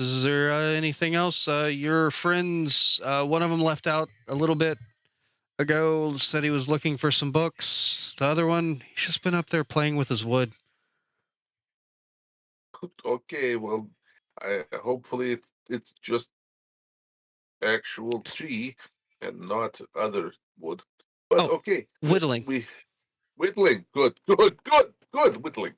"Is there anything else? Your friends, one of them left out a little bit ago, said he was looking for some books. The other one, he's just been up there playing with his wood." Okay, well, hopefully it's just actual tree and not other wood. But Oh, okay, whittling. we whittling. Good, whittling.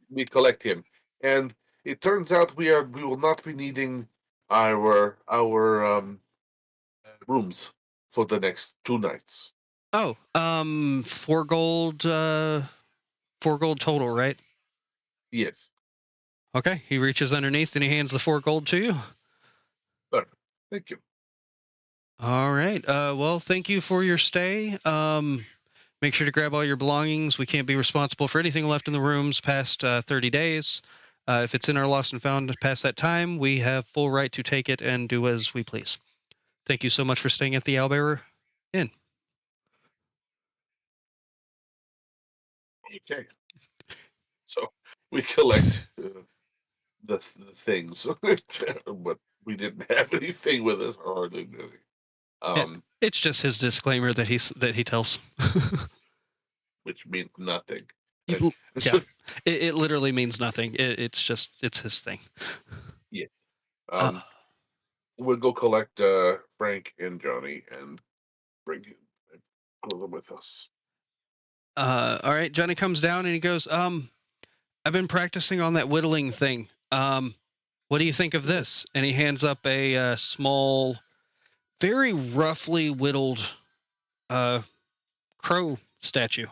We collect him, and it turns out we will not be needing our rooms for the next 2 nights. Oh, 4 gold, 4 gold total, right? Yes. Okay. He reaches underneath and he hands the 4 gold to you. Thank you. All right. Well, thank you for your stay. Make sure to grab all your belongings. We can't be responsible for anything left in the rooms past 30 days. If it's in our lost and found past that time, we have full right to take it and do as we please. Thank you so much for staying at the Owlbearer Inn. Okay. So we collect the things, but we didn't have anything with us, or Yeah, it's just his disclaimer that he tells. which means nothing. Yeah, it literally means nothing. It's his thing. Yes. Uh, We'll go collect Frank and Johnny and bring him go with us. all right, Johnny comes down and he goes, "I've been practicing on that whittling thing. What do you think of this?" And he hands up a small, very roughly whittled crow statue.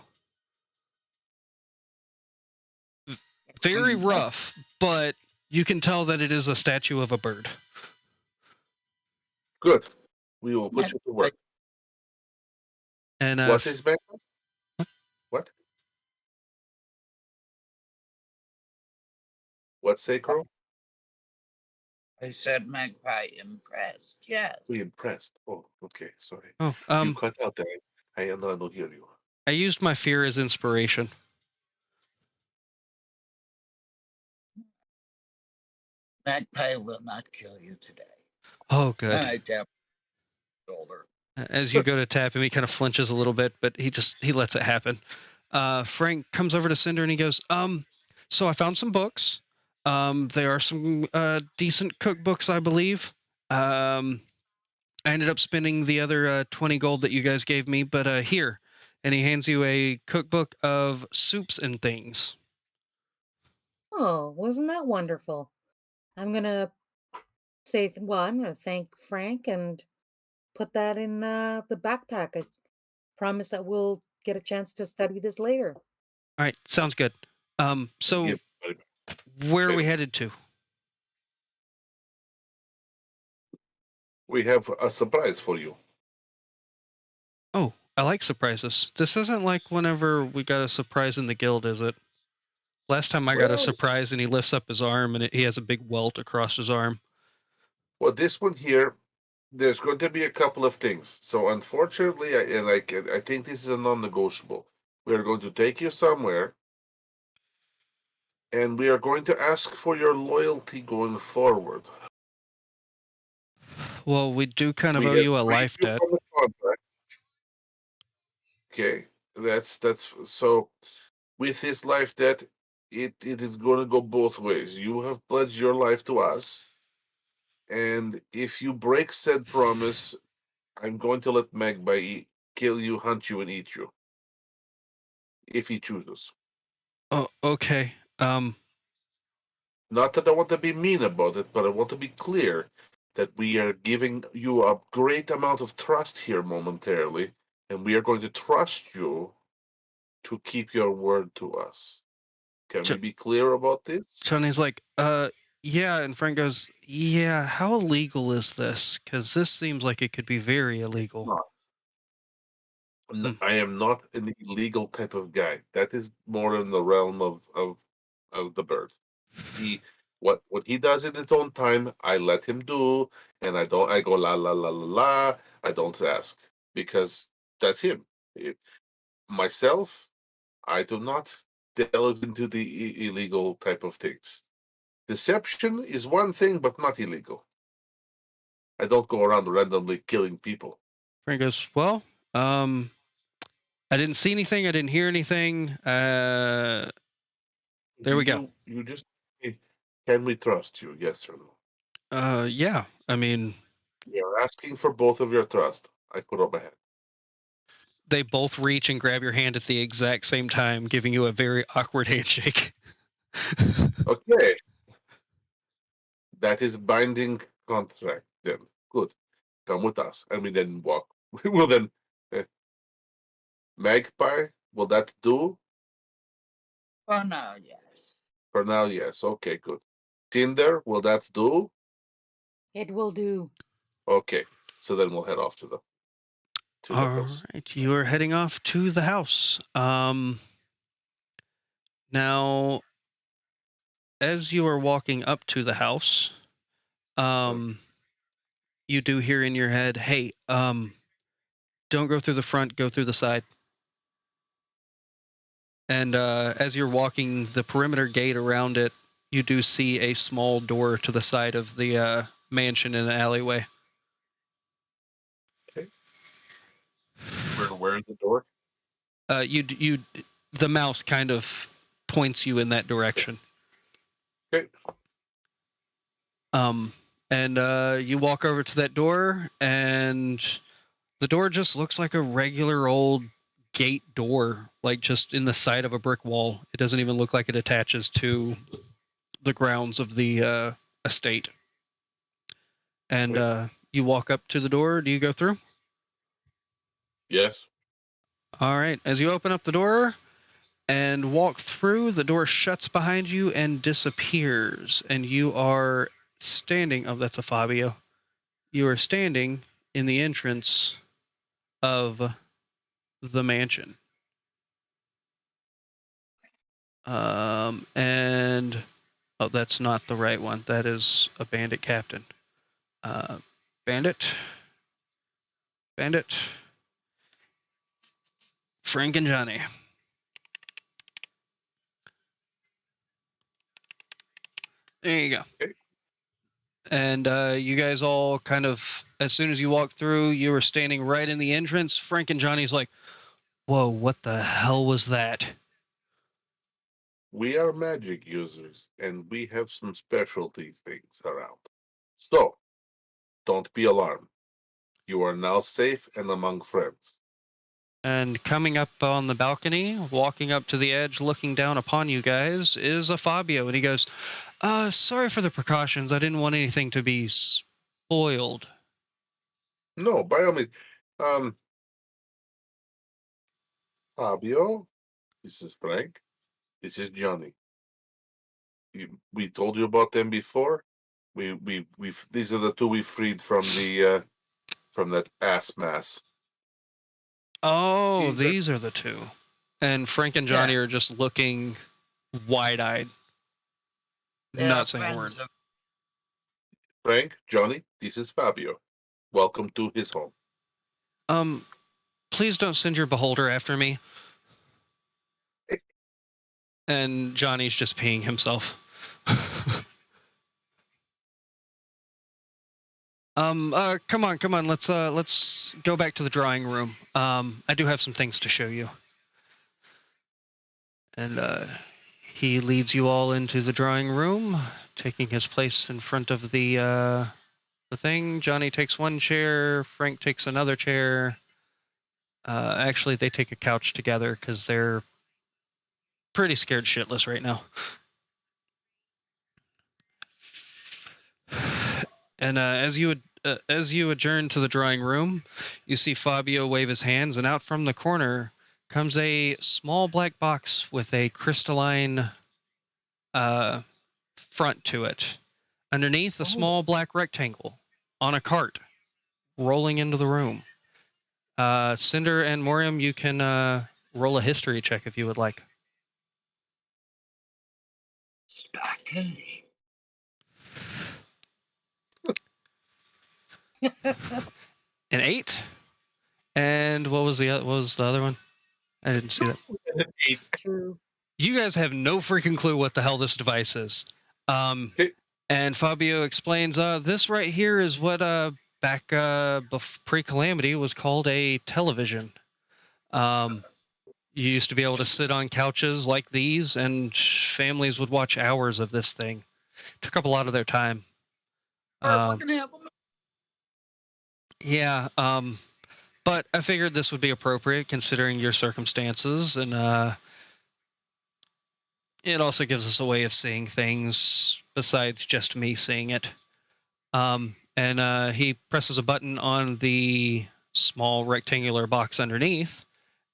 Very rough, but you can tell that it is a statue of a bird. Good. We will put you to work. And What is back? What? What's say, Crow? I said magpie impressed. Yes. We impressed. Oh, okay. Sorry. Oh, You cut out there. I don't hear you. I used my fear as inspiration. Magpie will not kill you today. Oh, good. And I tap his shoulder. As you go to tap him, he kind of flinches a little bit, but he lets it happen. Frank comes over to Cinder and he goes, "So I found some books. There are some decent cookbooks, I believe. I ended up spending the other 20 gold that you guys gave me, but here." And he hands you a cookbook of soups and things. Oh, wasn't that wonderful? I'm gonna I'm gonna thank Frank and put that in the backpack. I promise that we'll get a chance to study this later. All right, sounds good. So Yeah, where are we Same. headed to? we have a surprise for you. Oh, I like surprises. This isn't like whenever we got a surprise in the guild, is it? Last time I got a Well- surprise and he lifts up his arm and he has a big welt across his arm. Well, this one here, there's going to be a couple of things. So unfortunately, I think this is a non-negotiable. We are going to take you somewhere, and we are going to ask for your loyalty going forward. Well, we do kind of We owe have you a freed life you debt. from the contract. Okay, that's so. With this life debt, it is going to go both ways. You have pledged your life to us, And if you break said promise, I'm going to let Magpie kill you, hunt you, and eat you. If he chooses. Oh, okay. Not that I want to be mean about it, but I want to be clear that we are giving you a great amount of trust here momentarily, and we are going to trust you to keep your word to us. Can we be clear about this? Johnny's like, yeah, and Frank goes, yeah, how illegal is this? Because this seems like it could be very illegal. No. Hmm. I am not an illegal type of guy. That is more in the realm of the bird. He what he does in his own time, I let him do, and I don't. I go la la la la la. I don't ask because that's him. Myself, I do not delve into the illegal type of things. Deception is one thing, but not illegal. I don't go around randomly killing people. Frank goes, well, I didn't see anything. I didn't hear anything. There we go. You just can we trust you? Yes or no? Yeah. I mean, We are asking for both of your trust. I put up my hand. they both reach and grab your hand at the exact same time, giving you a very awkward handshake. Okay. That is binding contract then. Good. Come with us. And we then walk. We will then Magpie, will that do? For now, yes. For now, yes. Okay, good. Tinder, will that do? It will do. Okay. So then we'll head off to the All house. right, you are heading off to the house. Now, as you are walking up to the house, you do hear in your head, "Hey, don't go through the front, go through the side." And as you're walking the perimeter gate around it, you do see a small door to the side of the mansion in an alleyway. Okay. Where is the door? The mouse kind of points you in that direction. Okay. And you walk over to that door, and the door just looks like a regular old gate door, like just in the side of a brick wall. It doesn't even look like it attaches to the grounds of the estate. And you walk up to the door. Do you go through? Yes. All right. As you open up the door and walk through, the door shuts behind you and disappears. And you are standing. Oh, that's a Fabio. You are standing in the entrance of the mansion. And oh, that's not the right one. That is a bandit captain. Bandit. Frank and Johnny. There you go. Okay. And you guys all kind of, as soon as you walk through, you were standing right in the entrance. Frank and Johnny's like, whoa, what the hell was that? We are magic users, and we have some specialty things around. So, don't be alarmed. You are now safe and among friends. And coming up on the balcony, walking up to the edge, looking down upon you guys, is a Fabio. And he goes, sorry for the precautions. I didn't want anything to be spoiled. No, by all means. Fabio, this is Frank. This is Johnny. We told you about them before. These are the two we freed from that ass mass. Oh, these are the two. And Frank and Johnny are just looking wide-eyed. Not saying a word. Frank, Johnny, this is Fabio. Welcome to his home. Please don't send your beholder after me. And Johnny's just peeing himself. Come on. Let's go back to the drawing room. I do have some things to show you. And he leads you all into the drawing room, taking his place in front of the the thing. Johnny takes one chair. Frank takes another chair. Actually, they take a couch together because they're pretty scared shitless right now. And as you adjourn to the drawing room, you see Fabio wave his hands, and out from the corner comes a small black box with a crystalline front to it. Underneath, a small black rectangle on a cart rolling into the room. Cinder and Morium, you can roll a history check if you would like. Sparkly. An 8. And what was the other one? I didn't see that. 8. True. You guys have no freaking clue what the hell this device is. And Fabio explains, this right here is what back pre-calamity was called a television. You used to be able to sit on couches like these, and families would watch hours of this thing. Took up a lot of their time. Yeah, but I figured this would be appropriate considering your circumstances, and it also gives us a way of seeing things besides just me seeing it. And he presses a button on the small rectangular box underneath,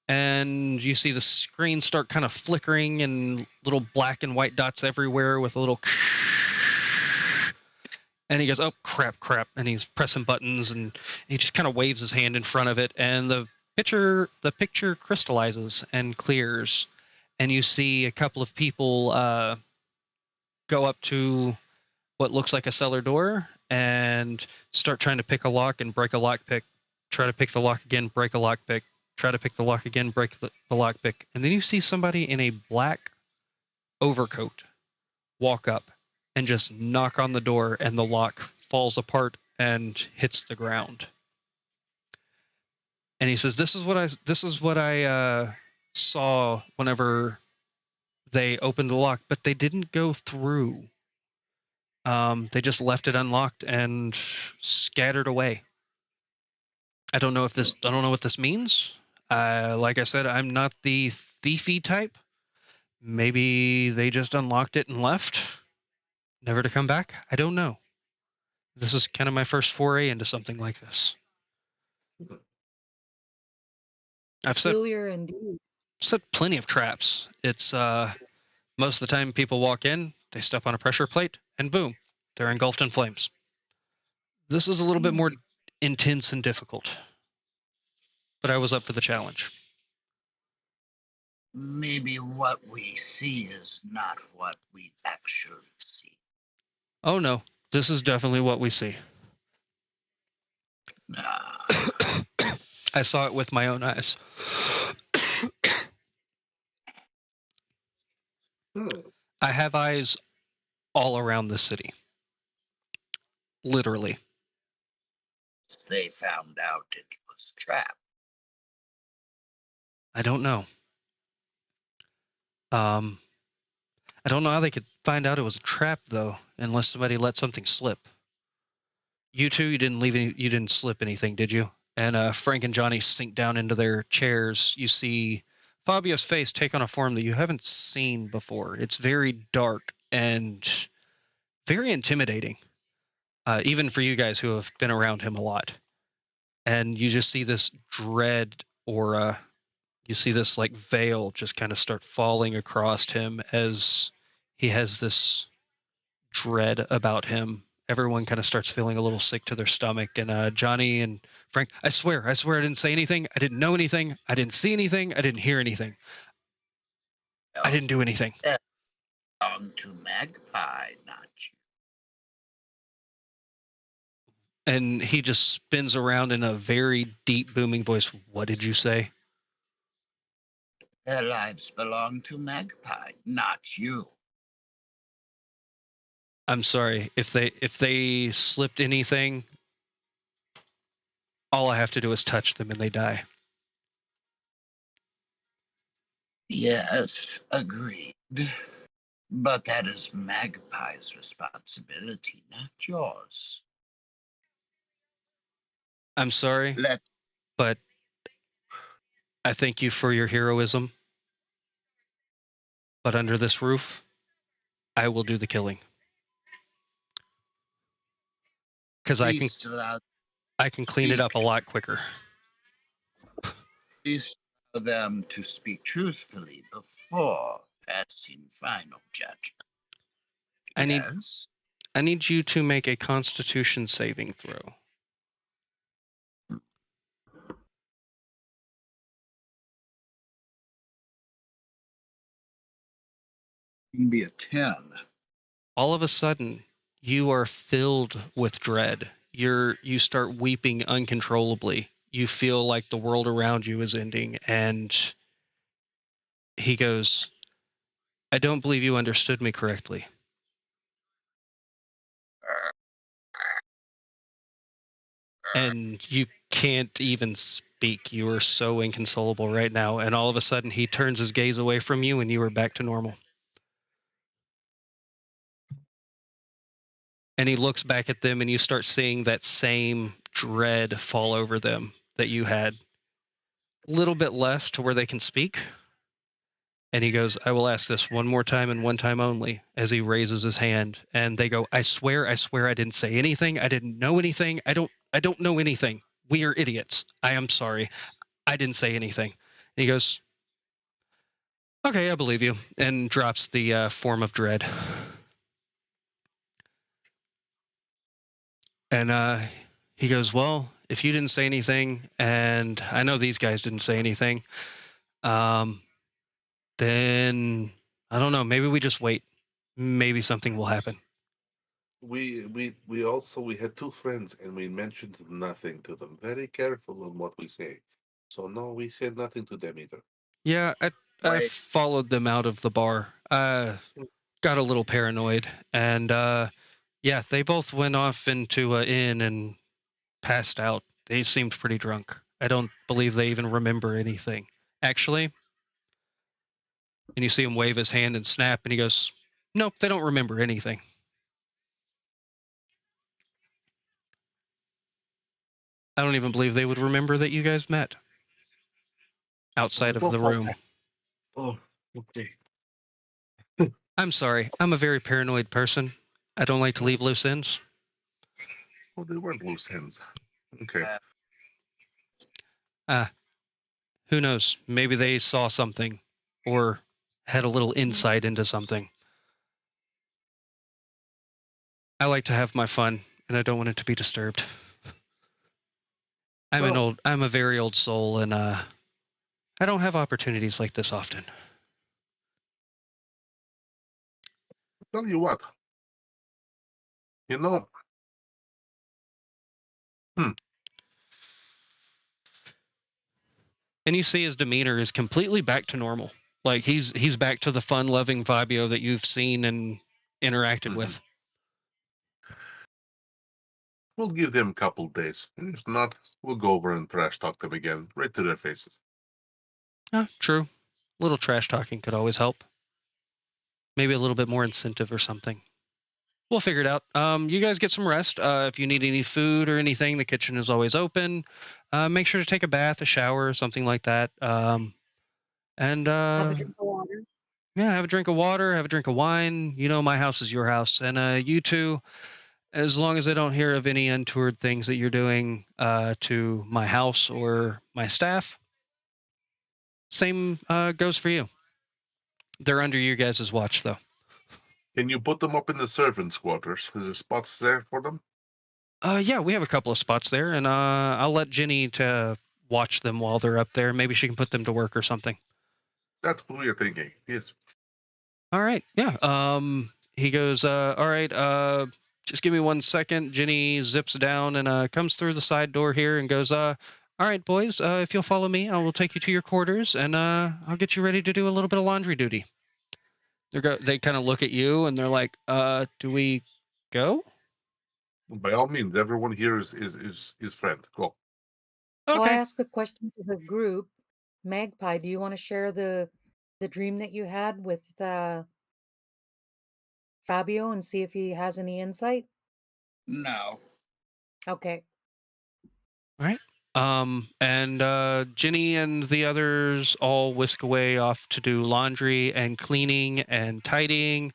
and you see the screen start kind of flickering and little black and white dots everywhere with a little and he goes, oh crap, and he's pressing buttons, and he just kind of waves his hand in front of it, and the picture crystallizes and clears, and you see a couple of people go up to what looks like a cellar door and start trying to pick a lock and break a lockpick, try to pick the lock again, break a lockpick, try to pick the lock again, break the lockpick. And then you see somebody in a black overcoat walk up and just knock on the door, and the lock falls apart and hits the ground. And he says, this is what I saw whenever they opened the lock, but they didn't go through. They just left it unlocked and scattered away. I don't know what this means. Like I said, I'm not the thiefy type. Maybe they just unlocked it and left, never to come back. I don't know. This is kind of my first foray into something like this. I've Peculiar indeed. set plenty of traps. It's most of the time people walk in, they step on a pressure plate, and boom, they're engulfed in flames. This is a little bit more intense and difficult, but I was up for the challenge. Maybe what we see is not what we actually see. Oh no, this is definitely what we see. I saw it with my own eyes. I have eyes all around the city. Literally. They found out it was trapped. I don't know. I don't know how they could find out it was a trap though, unless somebody let something slip. You two, you didn't slip anything, did you? And Frank and Johnny sink down into their chairs. You see Fabio's face take on a form that you haven't seen before. It's very dark and very intimidating, even for you guys who have been around him a lot. And you just see this dread aura. You see this like veil just kind of start falling across him as he has this dread about him. Everyone kind of starts feeling a little sick to their stomach. And Johnny and Frank, I swear I didn't say anything. I didn't know anything. I didn't see anything. I didn't hear anything. I didn't do anything. On to Magpie, not you. And he just spins around in a very deep, booming voice. What did you say? Their lives belong to Magpie, not you. I'm sorry. If they slipped anything, all I have to do is touch them and they die. Yes, agreed. But that is Magpie's responsibility, not yours. I'm sorry, Let but I thank you for your heroism. But under this roof, I will do the killing. Because please allow I can clean it up a lot quicker. please allow them to speak truthfully before passing final judgment. I Yes. need you to make a Constitution saving throw. It can be a 10. All of a sudden, you are filled with dread. You start weeping uncontrollably. You feel like the world around you is ending, and he goes, I don't believe you understood me correctly. And you can't even speak. You are so inconsolable right now. And all of a sudden, he turns his gaze away from you, and you are back to normal. And he looks back at them, and you start seeing that same dread fall over them that you had. A little bit less to where they can speak. And he goes, I will ask this one more time and one time only, as he raises his hand. And they go, I swear I didn't say anything. I didn't know anything. I don't know anything. We are idiots. I am sorry. I didn't say anything. And he goes, okay, I believe you, and drops the form of dread. And he goes, well, if you didn't say anything, and I know these guys didn't say anything, then I don't know. Maybe we just wait. Maybe something will happen. We had two friends and we mentioned nothing to them. Very careful on what we say. So no, we said nothing to them either. Yeah, I Wait. followed them out of the bar. Got a little paranoid, and yeah, they both went off into an inn and passed out. They seemed pretty drunk. I don't believe they even remember anything. Actually, and you see him wave his hand and snap, and he goes, nope, they don't remember anything. I don't even believe they would remember that you guys met outside of the room. Oh, okay. I'm sorry. I'm a very paranoid person. I don't like to leave loose ends. Well, they weren't loose ends. Okay. Who knows? Maybe they saw something or had a little insight into something. I like to have my fun, and I don't want it to be disturbed. I'm a very old soul, and I don't have opportunities like this often. Tell you what. You know. And you see his demeanor is completely back to normal. Like he's back to the fun-loving Fabio that you've seen and interacted with. We'll give them a couple days. And if not, we'll go over and trash talk them again, right to their faces. True. A little trash talking could always help. Maybe a little bit more incentive or something. We'll figure it out. You guys get some rest. If you need any food or anything, the kitchen is always open. Make sure to take a bath, a shower, something like that. And Have a drink of water. yeah, have a drink of water, have a drink of wine. You know, my house is your house. And you two, as long as I don't hear of any untoward things that you're doing to my house or my staff, same goes for you. They're under you guys' watch, though. Can you put them up in the servants' quarters? Is there spots there for them? Yeah, we have a couple of spots there, and I'll let Jenny to watch them while they're up there. Maybe she can put them to work or something. That's what we are thinking. Yes. All right. Yeah. He goes, all right, just give me 1 second. Jenny zips down and comes through the side door here and goes, all right, boys, if you'll follow me, I will take you to your quarters and I'll get you ready to do a little bit of laundry duty. They kind of look at you and they're like, do we go? By all means, everyone here is friend. Go. So I Okay. asked a question to the group. Magpie, do you want to share the dream that you had with Fabio and see if he has any insight? No. Okay. All right. And Ginny and the others all whisk away off to do laundry and cleaning and tidying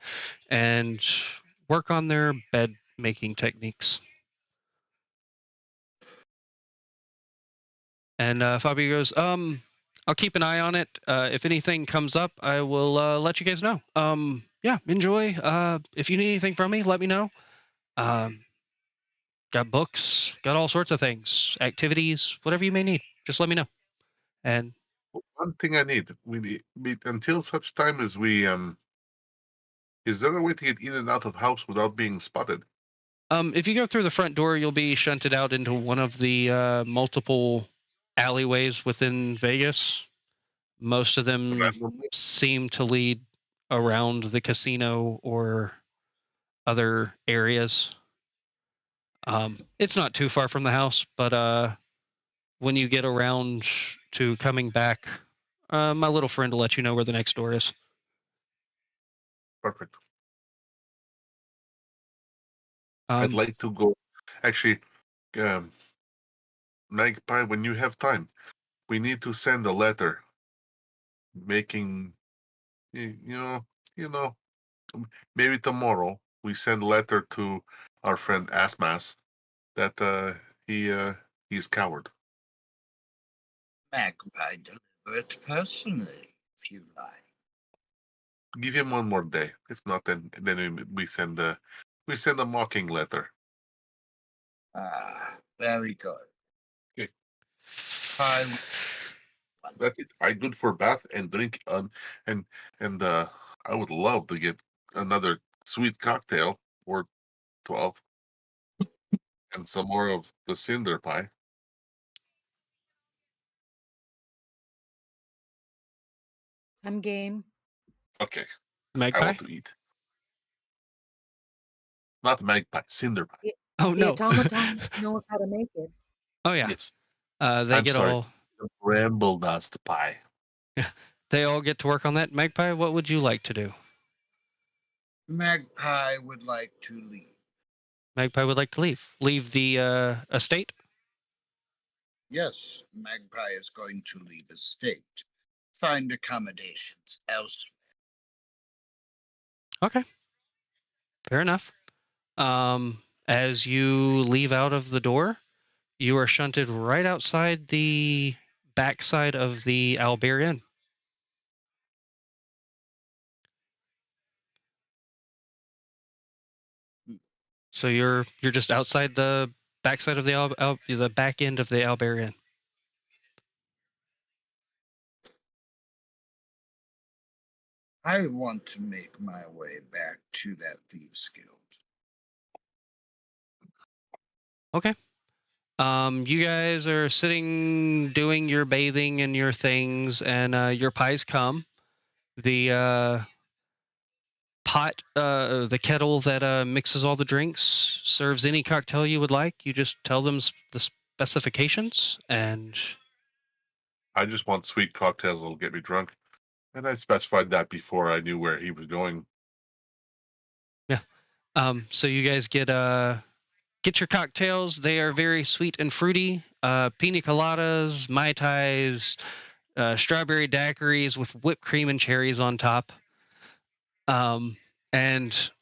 and work on their bed making techniques. And Fabio goes, I'll keep an eye on it. If anything comes up, I will let you guys know. Yeah, enjoy. If you need anything from me, let me know. Got books, got all sorts of things, activities, whatever you may need. Just let me know. And One thing I need, until such time as we is there a way to get in and out of house without being spotted? if you go through the front door, you'll be shunted out into one of the multiple alleyways within Vegas. Most of them Randomly? seem to lead around the casino or other areas. It's not too far from the house, but when you get around to coming back, my little friend will let you know where the next door is. Perfect. I'd like to go. Actually, Magpie, when you have time, we need to send a letter making, you know, maybe tomorrow we send a letter to our friend Asmas that he's coward. Magpie, deliver it personally, if you like. Give him one more day. If not, then we send a mocking letter. Ah, very good. Okay. I That's it. I good for bath and drink and I would love to get another sweet cocktail or 12 and some more of the cinder pie. I'm game. Okay, I Magpie? want to eat. Not magpie, cinder pie. Oh, The no. automaton knows how to make it. Oh, yeah. Yes. They I'm get sorry. all Bramble dust pie. they all get to work on that. Magpie, what would you like to do? Magpie would like to leave. Magpie would like to leave. Leave the estate? Yes, Magpie is going to leave his state. Find accommodations elsewhere. Okay. Fair enough. As you leave out of the door, you are shunted right outside the backside of the Albert Inn. So you're just outside the backside of the back end of the Albert Inn. I want to make my way back to that Thieves Guild. Okay. You guys are sitting doing your bathing and your things, and your pies come. The the kettle that mixes all the drinks serves any cocktail you would like. You just tell them the specifications, and I just want sweet cocktails that'll get me drunk. And I specified that before I knew where he was going. so you guys get your cocktails. They are very sweet and fruity. Pina coladas, mai tais, strawberry daiquiris with whipped cream and cherries on top. And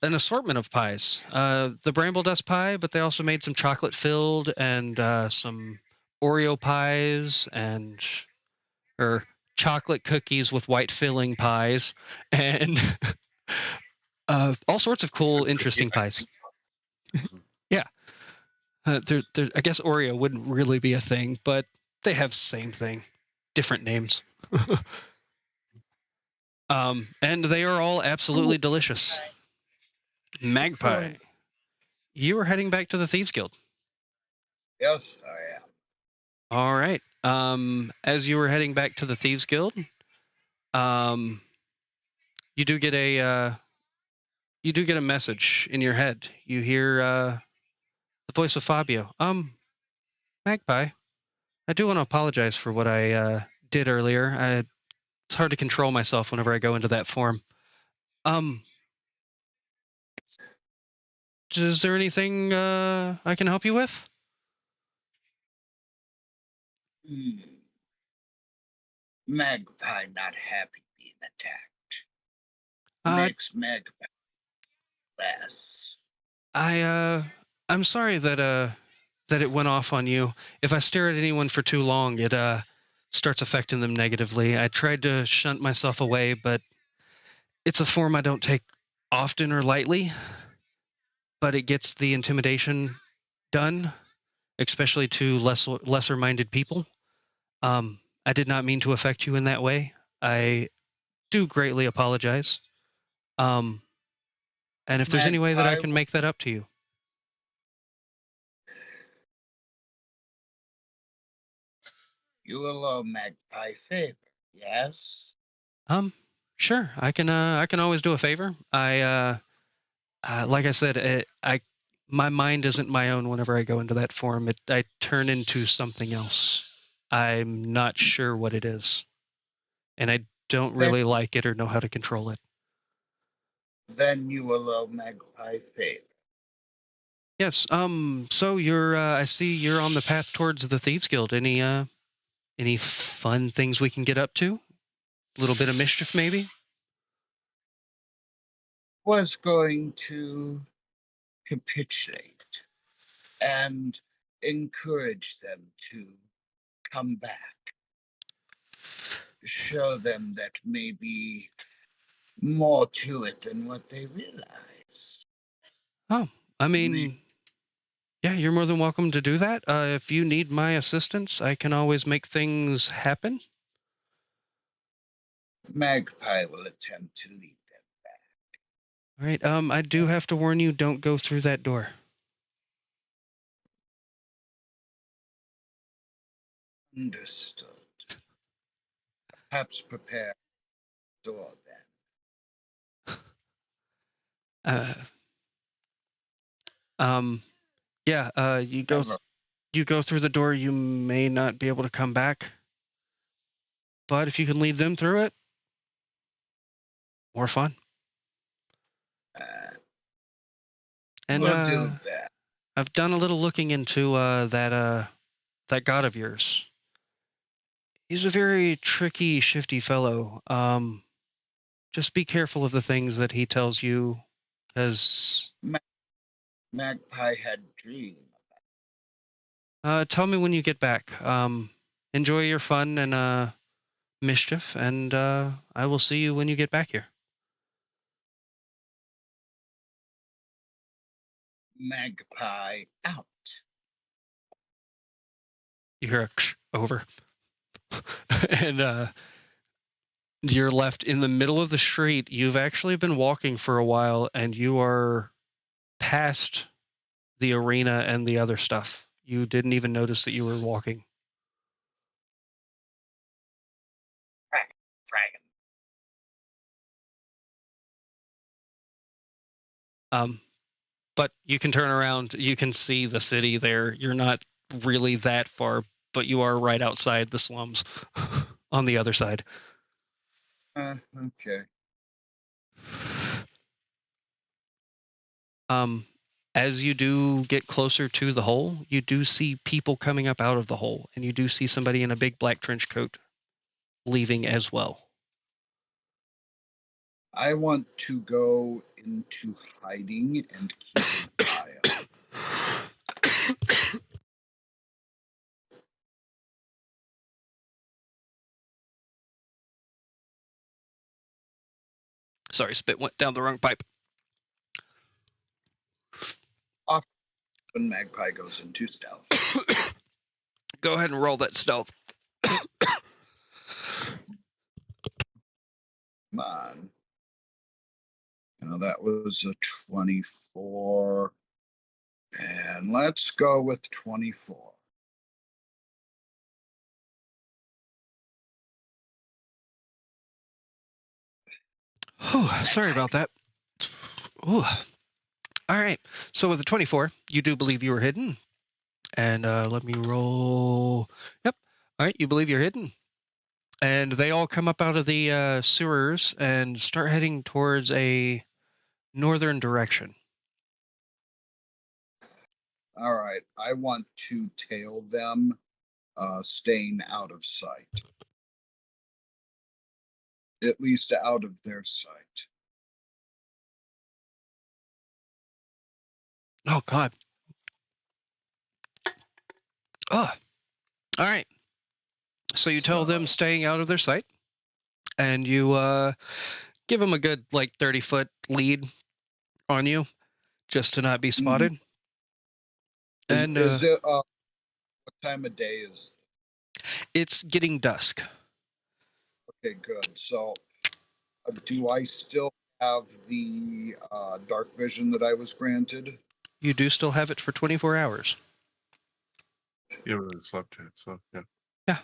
an assortment of pies. The bramble dust pie, but they also made some chocolate filled and some Oreo pies or chocolate cookies with white filling pies and all sorts of cool, interesting pies. Yeah. I guess Oreo wouldn't really be a thing, but they have same thing, different names. And they are all absolutely delicious. Magpie, Excellent. you are heading back to the Thieves Guild. Yes, I am. All right. As you were heading back to the Thieves Guild, you do get a message in your head. You hear the voice of Fabio. Magpie, I do want to apologize for what I did earlier. It's hard to control myself whenever I go into that form. Is there anything I can help you with? Magpie not happy being attacked. Uh, Makes Magpie less. I'm sorry that it went off on you. If I stare at anyone for too long, it starts affecting them negatively. I tried to shunt myself away, but it's a form I don't take often or lightly. But it gets the intimidation done, especially to lesser-minded people. I did not mean to affect you in that way. I do greatly apologize. And if there's any way that I Magpie can will- make that up to you. You will owe Magpie favor, yes? Sure. I can always do a favor. Like I said, my mind isn't my own whenever I go into that form. I turn into something else. I'm not sure what it is, and I don't really like it or know how to control it. Then you will owe Magpie favor. Yes. So you're. I see you're on the path towards the Thieves Guild. Any fun things we can get up to? A little bit of mischief, maybe. Was going to capitulate and encourage them to come back. Show them that maybe more to it than what they realize. Oh, I mean, yeah, you're more than welcome to do that. If you need my assistance, I can always make things happen. Magpie will attempt to lead them back. All right. I do have to warn you, don't go through that door. Understood. Perhaps prepare the door then. Yeah. You go through the door. You may not be able to come back, but if you can lead them through it, more fun. And We'll do that. I've done a little looking into that god of yours. He's a very tricky, shifty fellow. Just be careful of the things that he tells you, because Magpie had dream. tell me when you get back. Enjoy your fun and mischief, and I will see you when you get back here. Magpie out. You hear a over, and you're left in the middle of the street. You've actually been walking for a while, and you are past the arena and the other stuff. You didn't even notice that you were walking. Dragon. But you can turn around. You can see the city there. You're not really that far, but you are right outside the slums on the other side. Okay. As you do get closer to the hole, you do see people coming up out of the hole, and you do see somebody in a big black trench coat leaving as well. I want to go into hiding and keep an eye on. Sorry, spit went down the wrong pipe. When Magpie goes into stealth. Go ahead and roll that stealth. Come on. Now that was a 24. And let's go with 24. Sorry about that. Ooh. All right. So with the 24, you do believe you were hidden. And let me roll. Yep. All right. You believe you're hidden. And they all come up out of the sewers and start heading towards a northern direction. All right. I want to tail them staying out of sight. At least out of their sight. Oh God. Oh. All right. So you tell them So, staying out of their sight, and you give them a good 30-foot lead on you, just to not be mhm. spotted. And Is it what time of day is it's getting dusk. okay, good. So do I still have the dark vision that I was granted? You do still have it for 24 hours. You haven't slept yet, so yeah. Yeah.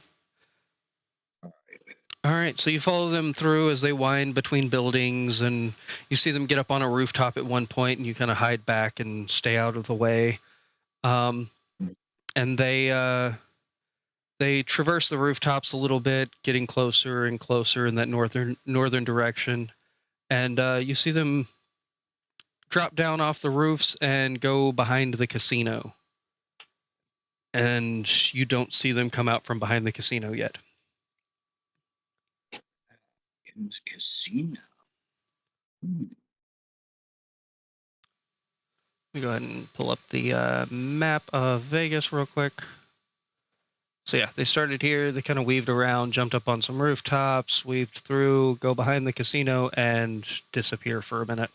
All right. All right, so you follow them through as they wind between buildings, and you see them get up on a rooftop at one point, and you kind of hide back and stay out of the way. And they traverse the rooftops a little bit, getting closer and closer in that northern direction. And you see them drop down off the roofs and go behind the casino. And you don't see them come out from behind the casino yet. In the casino. Let me go ahead and pull up the map of Vegas real quick. So yeah, they started here, they kind of weaved around, jumped up on some rooftops, weaved through, go behind the casino, and disappear for a minute.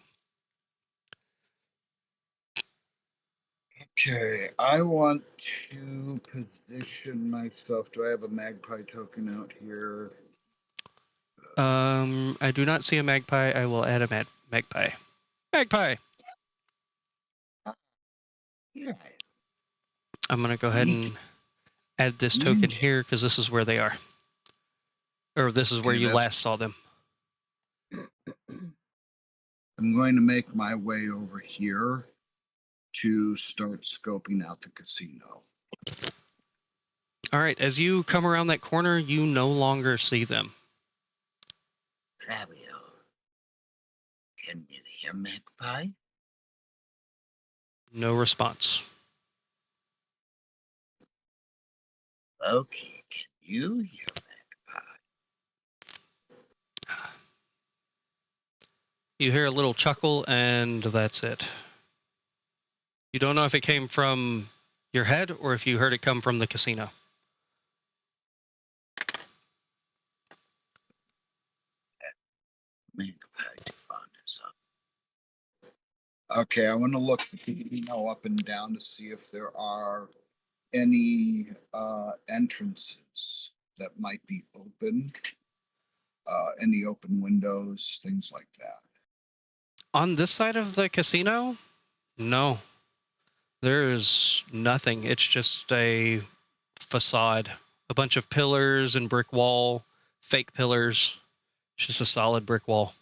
Okay, I want to position myself. Do I have a magpie token out here? I do not see a magpie. I will add a magpie. Magpie! Yeah. I'm going to go ahead and add this token here because this is where they are. Or this is where Okay, you last saw them. I'm going to make my way over here to start scoping out the casino. All right, as you come around that corner, you no longer see them. Fabio, can you hear Magpie? No response. Okay, can you hear Magpie? You hear a little chuckle, and that's it. You don't know if it came from your head or if you heard it come from the casino. Magpie on his up. Okay, I want to look the casino up and down to see if there are any entrances that might be open, any open windows, things like that. On this side of the casino, no. There is nothing. It's just a facade. A bunch of pillars and brick wall, fake pillars. It's just a solid brick wall.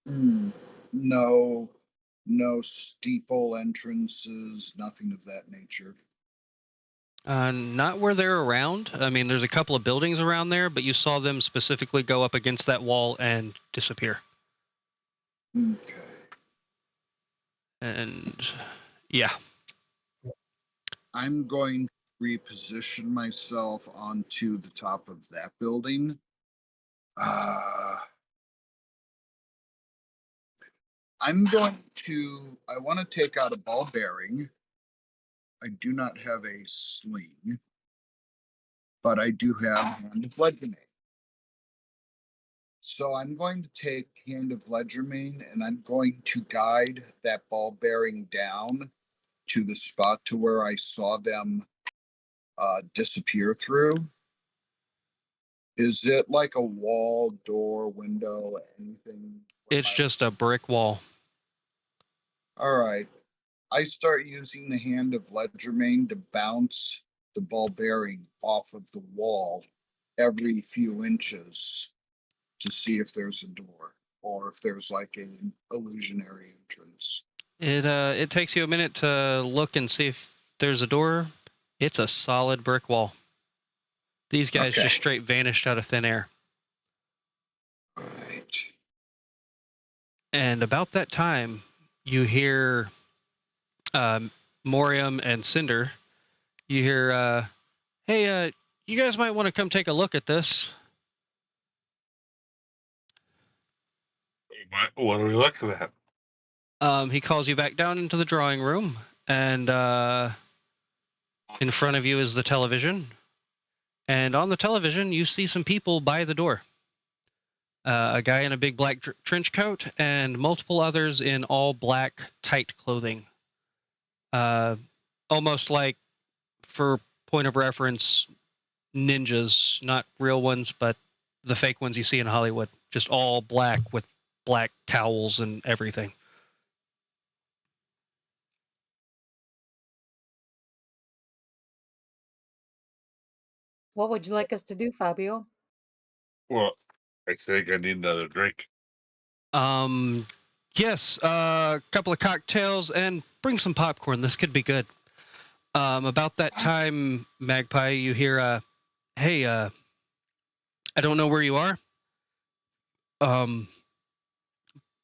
No, no steeple entrances, nothing of that nature. Not where they're around. I mean, there's a couple of buildings around there, but you saw them specifically go up against that wall and disappear. Okay. And yeah. I'm going to reposition myself onto the top of that building. I'm going to, I want to take out a ball bearing. I do not have a sling, but I do have Hand of Legerdemain. So I'm going to take Hand of Legerdemain and I'm going to guide that ball bearing down to the spot to where I saw them disappear through. Is it like a wall, door, window, anything? It's just a brick wall. All right. I start using the Hand of Legerdemain to bounce the ball bearing off of the wall every few inches to see if there's a door or if there's like an illusionary entrance. It takes you a minute to look and see if there's a door. It's a solid brick wall. These guys Okay. just straight vanished out of thin air. Right. And about that time, you hear Morium and Cinder. You hear, Hey, you guys might want to come take a look at this. What are we looking at? He calls you back down into the drawing room, and in front of you is the television. And on the television, you see some people by the door. A guy in a big black trench coat and multiple others in all black, tight clothing. Almost like, for point of reference, ninjas, not real ones, but the fake ones you see in Hollywood. Just all black with black cowls and everything. What would you like us to do, Fabio? Well, I think I need another drink. Yes, a couple of cocktails and bring some popcorn. This could be good. About that time, Magpie, you hear, hey, I don't know where you are.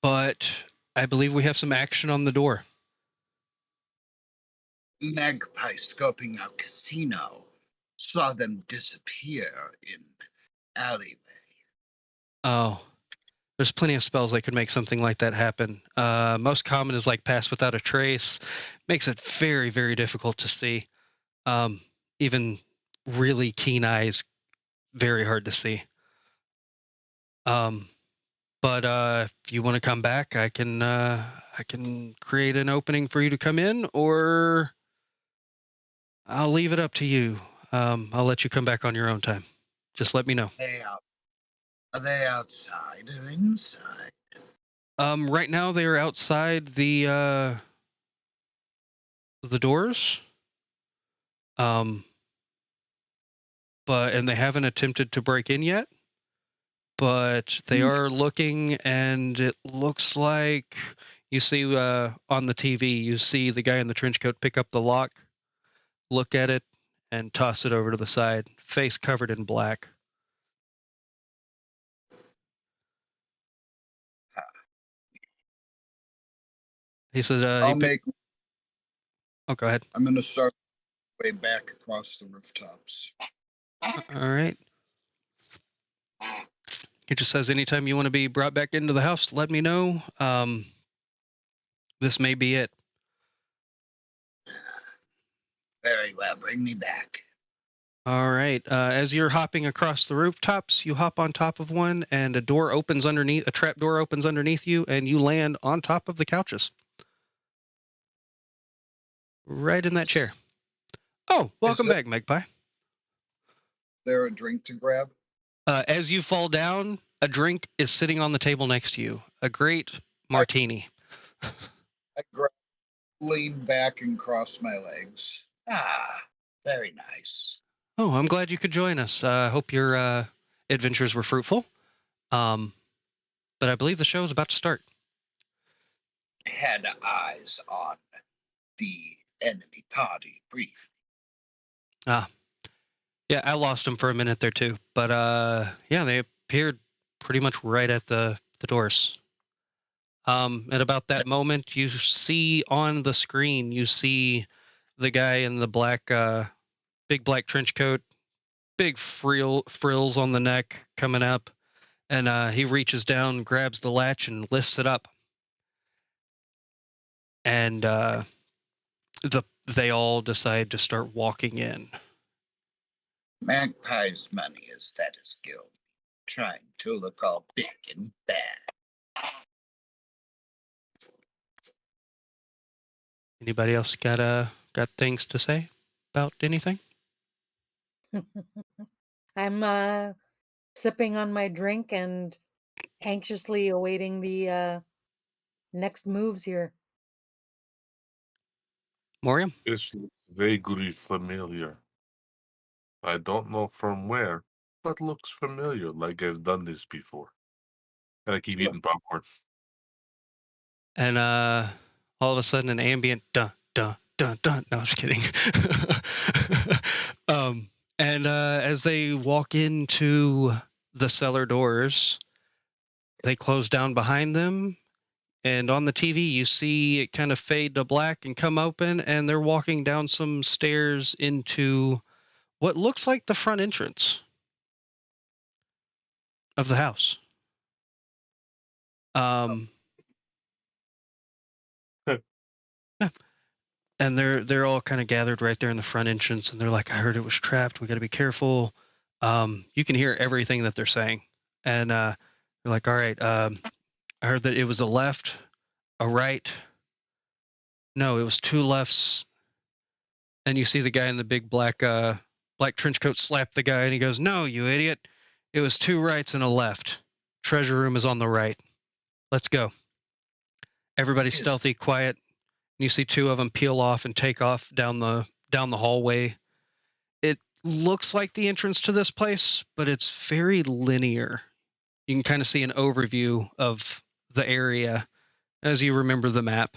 But I believe we have some action on the door. Magpie scoping out casino. Saw them disappear in alleyway. Oh, there's plenty of spells that could make something like that happen. Most common is like Pass Without a Trace. Makes it very, very difficult to see. Even really keen eyes, very hard to see. But if you want to come back, I can create an opening for you to come in, or I'll leave it up to you. I'll let you come back on your own time. Just let me know. Are they outside or inside? Right now they are outside the doors. And they haven't attempted to break in yet. But they are looking, and it looks like you see on the TV, you see the guy in the trench coat pick up the lock, look at it, and toss it over to the side, face covered in black. He says, I'll make. Oh, go ahead. I'm going to start way back across the rooftops. All right. He just says, anytime you want to be brought back into the house, let me know. This may be it. Very well, bring me back. All right. As you're hopping across the rooftops, you hop on top of one, and a door opens underneath. A trap door opens underneath you, and you land on top of the couches, right in that chair. Oh, welcome back, Magpie. Is there a drink to grab? As you fall down, a drink is sitting on the table next to you. A great martini. I lean back and cross my legs. Very nice. Oh, I'm glad you could join us. I hope your adventures were fruitful. But I believe the show is about to start. Had eyes on the enemy party briefly. Yeah, I lost them for a minute there too. But yeah, they appeared pretty much right at the doors. At about that moment, you see on the screen, you see the guy in the black, big black trench coat, big frills on the neck coming up, and he reaches down, grabs the latch, and lifts it up. And they all decide to start walking in. Magpie's money is that his guild, trying to look all big and bad. Anybody else got things to say about anything? I'm sipping on my drink and anxiously awaiting the next moves here. Moriam? This looks vaguely familiar. I don't know from where, but looks familiar, like I've done this before. And I keep eating popcorn. And all of a sudden, an ambient dun dun dun dun. No, I'm just kidding. And as they walk into the cellar doors, they close down behind them. And on the TV, you see it kind of fade to black and come open, and they're walking down some stairs into what looks like the front entrance of the house. And they're all kind of gathered right there in the front entrance, and they're like, I heard it was trapped. We got to be careful. You can hear everything that they're saying. And they're like, all right, I heard that it was a left, a right. No, it was two lefts. And you see the guy in the big black trench coat slap the guy, and he goes, no, you idiot. It was two rights and a left. Treasure room is on the right. Let's go. Everybody's stealthy, quiet. You see two of them peel off and take off down the hallway. It looks like the entrance to this place, but it's very linear. You can kind of see an overview of the area as you remember the map.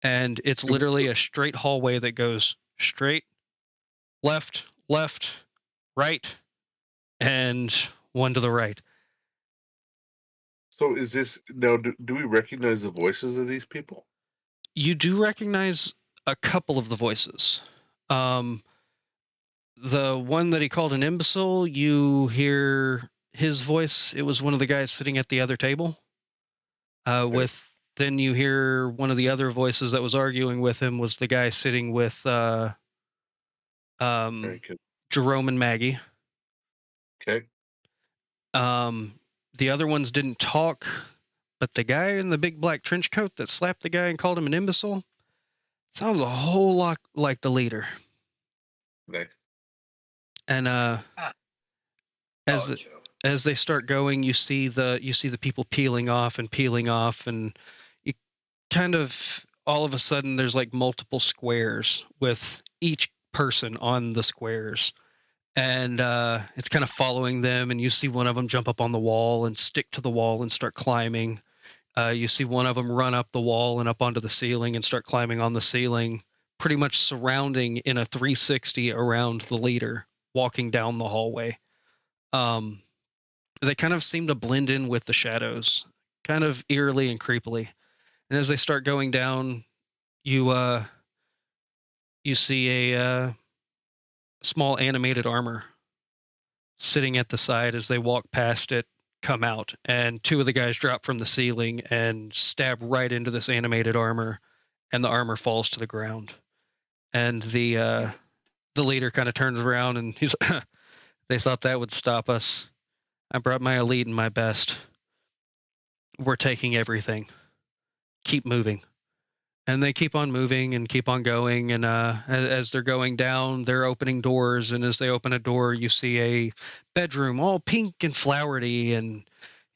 And it's literally a straight hallway that goes straight, left, right, and one to the right. So is this now? Do we recognize the voices of these people? You do recognize a couple of the voices. The one that he called an imbecile, you hear his voice. It was one of the guys sitting at the other table. Then you hear one of the other voices that was arguing with him was the guy sitting with Jerome and Maggie. Okay. The other ones didn't talk, but the guy in the big black trench coat that slapped the guy and called him an imbecile sounds a whole lot like the leader. Okay. And as they start going, you see the people peeling off, and you kind of all of a sudden there's like multiple squares with each person on the squares. And it's kind of following them, and you see one of them jump up on the wall and stick to the wall and start climbing. You see one of them run up the wall and up onto the ceiling and start climbing on the ceiling, pretty much surrounding in a 360 around the leader, walking down the hallway. They kind of seem to blend in with the shadows, kind of eerily and creepily. And as they start going down, you see a small animated armor sitting at the side as they walk past it, come out, and two of the guys drop from the ceiling and stab right into this animated armor, and the armor falls to the ground. And the leader kind of turns around and he's like, they thought that would stop us. I brought my elite and my best. We're taking everything. Keep moving. And they keep on moving and keep on going. And as they're going down, they're opening doors. And as they open a door, you see a bedroom all pink and flowery. And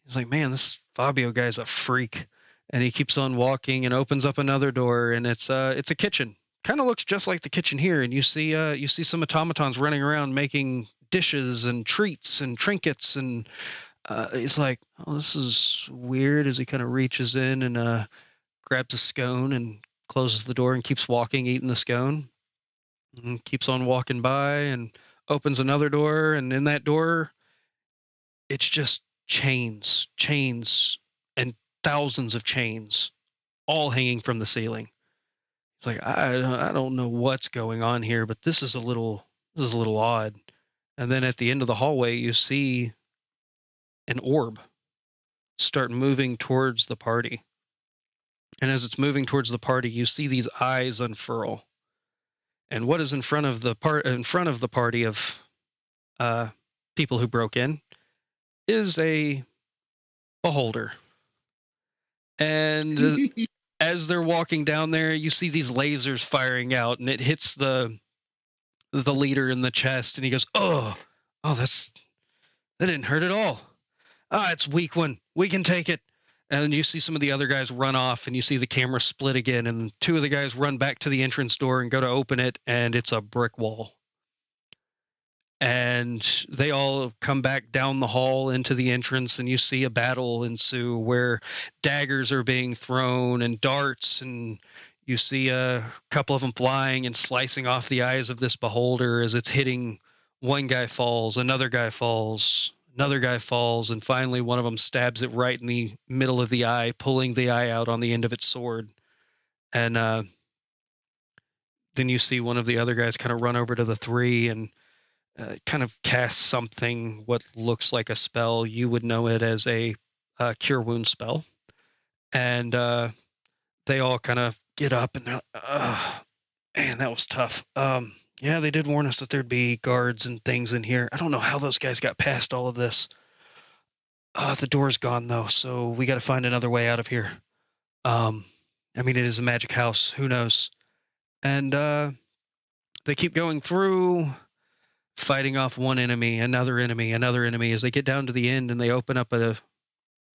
he's like, man, this Fabio guy's a freak. And he keeps on walking and opens up another door. And it's a kitchen. Kind of looks just like the kitchen here. And you see some automatons running around making dishes and treats and trinkets. And he's like, oh, this is weird, as he kind of reaches in and grabs a scone and closes the door and keeps walking, eating the scone, and keeps on walking by and opens another door. And in that door, it's just chains and thousands of chains all hanging from the ceiling. It's like, I don't know what's going on here, but this is a little odd. And then at the end of the hallway, you see an orb start moving towards the party. And as it's moving towards the party, you see these eyes unfurl. And what is in front of the party of people who broke in is a beholder. And as they're walking down there, you see these lasers firing out, and it hits the leader in the chest, and he goes, "Oh, that didn't hurt at all. It's a weak one. We can take it." And you see some of the other guys run off, and you see the camera split again, and two of the guys run back to the entrance door and go to open it, and it's a brick wall. And they all come back down the hall into the entrance, and you see a battle ensue where daggers are being thrown and darts, and you see a couple of them flying and slicing off the eyes of this beholder as it's hitting. One guy falls, another guy falls, and finally one of them stabs it right in the middle of the eye, pulling the eye out on the end of its sword. And then you see one of the other guys kind of run over to the three, and kind of casts something, what looks like a spell. You would know it as a cure wound spell. And they all kind of get up and they're like, man, that was tough. Yeah, they did warn us that there'd be guards and things in here. I don't know how those guys got past all of this. The door's gone though, so we got to find another way out of here. I mean, it is a magic house. Who knows? And they keep going through, fighting off one enemy, another enemy, another enemy. As they get down to the end, and they open up a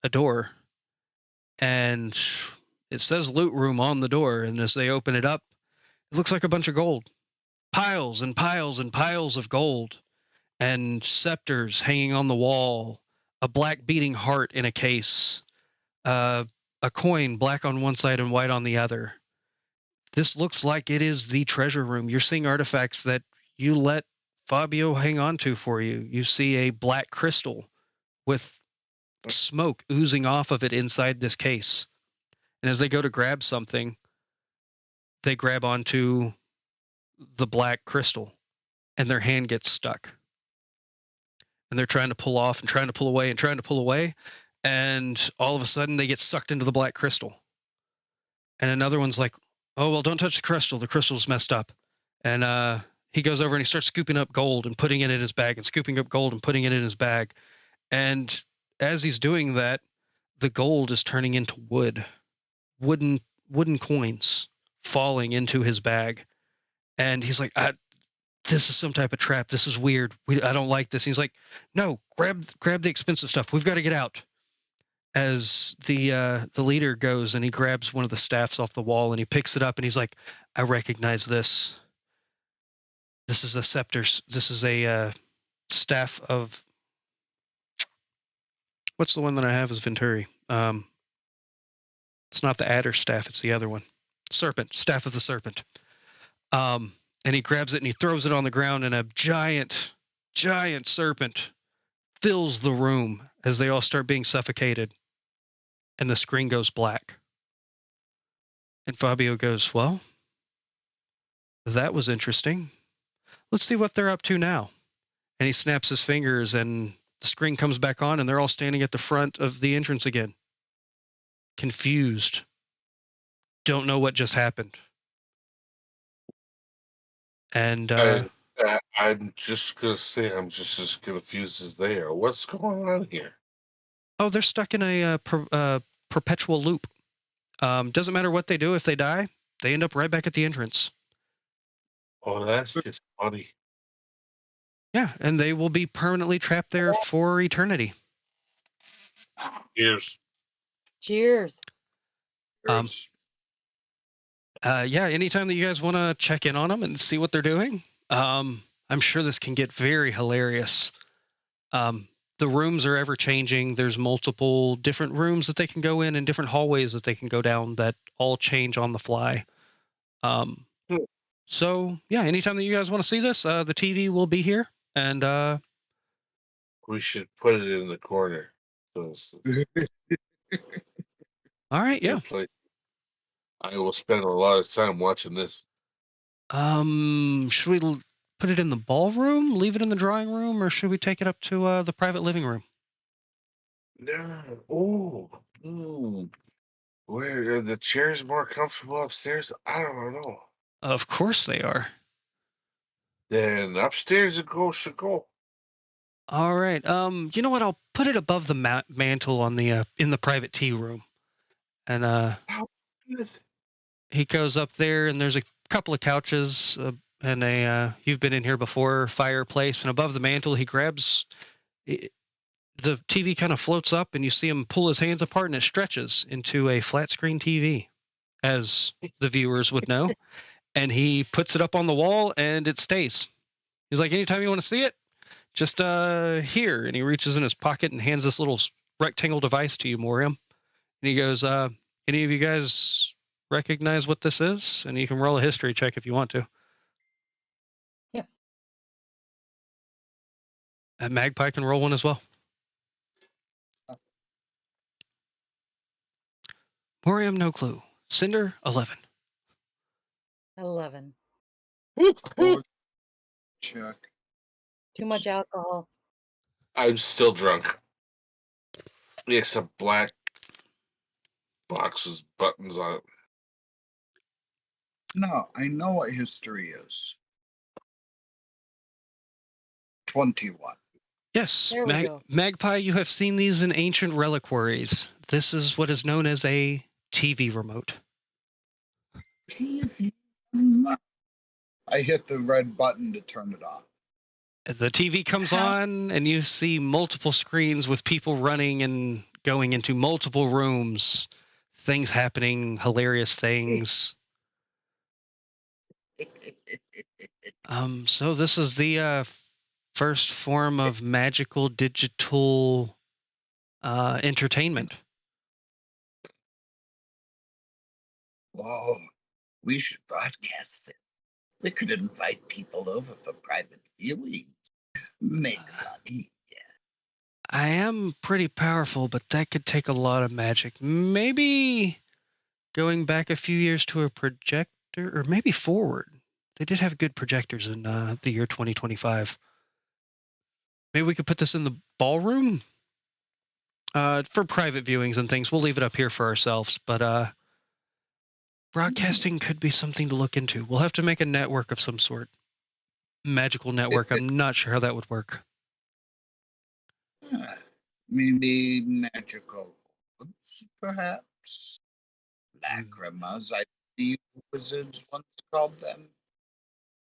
door, and it says loot room on the door. And as they open it up, it looks like a bunch of gold, piles and piles and piles of gold, and scepters hanging on the wall, a black beating heart in a case, a coin black on one side and white on the other. This looks like it is the treasure room. You're seeing artifacts that you let Fabio hang on to for you. You see a black crystal with smoke oozing off of it inside this case. And as they go to grab something, they grab onto the black crystal and their hand gets stuck. And they're trying to pull off and trying to pull away and trying to pull away. And all of a sudden they get sucked into the black crystal. And another one's like, oh, well, don't touch the crystal. The crystal's messed up. And he goes over and he starts scooping up gold and putting it in his bag and scooping up gold and putting it in his bag. And as he's doing that, the gold is turning into wooden coins falling into his bag. And he's like, this is some type of trap. This is weird. I don't like this. And he's like, no, grab the expensive stuff. We've got to get out. As the leader goes and he grabs one of the staffs off the wall and he picks it up and he's like, I recognize this. This is a scepter. This is a staff of, what's the one that I have is Venturi. It's not the adder staff. It's the other one. Serpent, staff of the serpent. And he grabs it and he throws it on the ground, and a giant serpent fills the room as they all start being suffocated. And the screen goes black. And Fabio goes, well, that was interesting. Let's see what they're up to now. And he snaps his fingers and the screen comes back on and they're all standing at the front of the entrance again. Confused. Don't know what just happened. And I'm just going to say I'm just as confused as they are. What's going on here? oh, they're stuck in a perpetual loop. Doesn't matter what they do. If they die, they end up right back at the entrance. Oh, that's just funny. Yeah, and they will be permanently trapped there for eternity. Cheers. Cheers. Yeah, anytime that you guys want to check in on them and see what they're doing, I'm sure this can get very hilarious. The rooms are ever changing. There's multiple different rooms that they can go in and different hallways that they can go down that all change on the fly. So yeah, anytime that you guys want to see this, the TV will be here, and we should put it in the corner. So all right, yeah. I will spend a lot of time watching this. Should we put it in the ballroom, leave it in the drawing room, or should we take it up to the private living room? No. Where are the chairs more comfortable upstairs? I don't know. Of course they are. Then upstairs it should go. All right. You know what? I'll put it above the mantle on the in the private tea room. And he goes up there, and there's a couple of couches and a you've been in here before, fireplace, and above the mantle he grabs the TV kind of floats up, and you see him pull his hands apart, and it stretches into a flat screen TV, as the viewers would know. And he puts it up on the wall, and it stays. He's like, anytime you want to see it, just here. And he reaches in his pocket and hands this little rectangle device to you, Moriam. And he goes, any of you guys recognize what this is? And you can roll a history check if you want to. Yeah. And Magpie can roll one as well. Moriam, no clue. Cinder, 11. 11. Check. Too much alcohol. I'm still drunk. It's a black box with buttons on it. No, I know what history is. 21. Yes, There we go. Magpie, you have seen these in ancient reliquaries. This is what is known as a TV remote. I hit the red button to turn it on. The TV comes on, and you see multiple screens with people running and going into multiple rooms, things happening, hilarious things. So this is the first form of magical digital entertainment. Whoa, we should broadcast it. We could invite people over for private viewings. Make money. I am pretty powerful, but that could take a lot of magic. Maybe going back a few years to a projector, or maybe forward. They did have good projectors in the year 2025. Maybe we could put this in the ballroom for private viewings and things. We'll leave it up here for ourselves, but broadcasting could be something to look into. We'll have to make a network of some sort. Magical network. I'm not sure how that would work. Maybe magical orbs, perhaps. Lacrimas, I believe wizards once called them.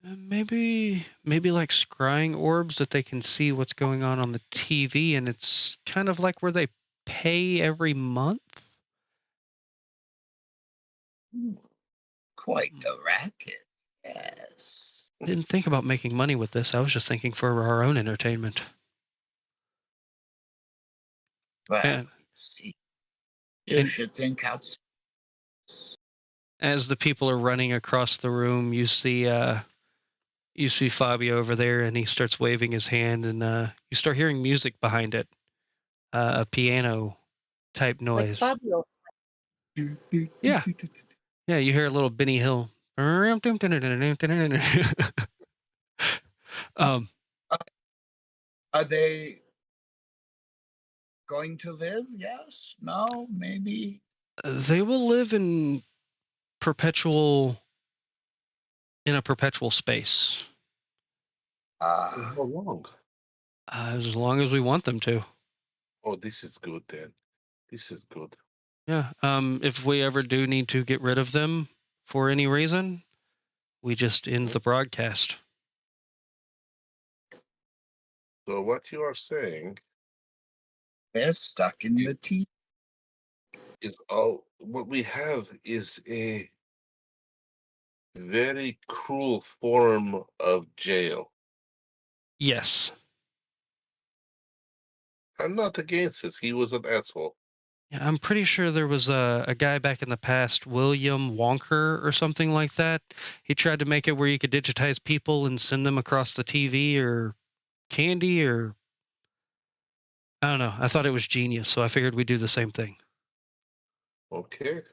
Maybe like scrying orbs that they can see what's going on the TV, and it's kind of like where they pay every month. Quite the racket, yes. I didn't think about making money with this. I was just thinking for our own entertainment. Well, see, you should think outside. As the people are running across the room, you see Fabio over there, and he starts waving his hand, and you start hearing music behind it, a piano type noise. Like Fabio. Yeah, you hear a little Benny Hill. Are they going to live? Yes? No? Maybe? They will live in a perpetual space. How long? As long as we want them to. Oh, this is good then. This is good. Yeah. If we ever do need to get rid of them for any reason, we just end the broadcast. So what you are saying, they're stuck in the TV. Is all what we have is a very cruel form of jail. Yes. I'm not against this. He was an asshole. Yeah, I'm pretty sure there was a guy back in the past, William Wonker or something like that. He tried to make it where you could digitize people and send them across the TV or candy or... I don't know. I thought it was genius, so I figured we'd do the same thing. Okay.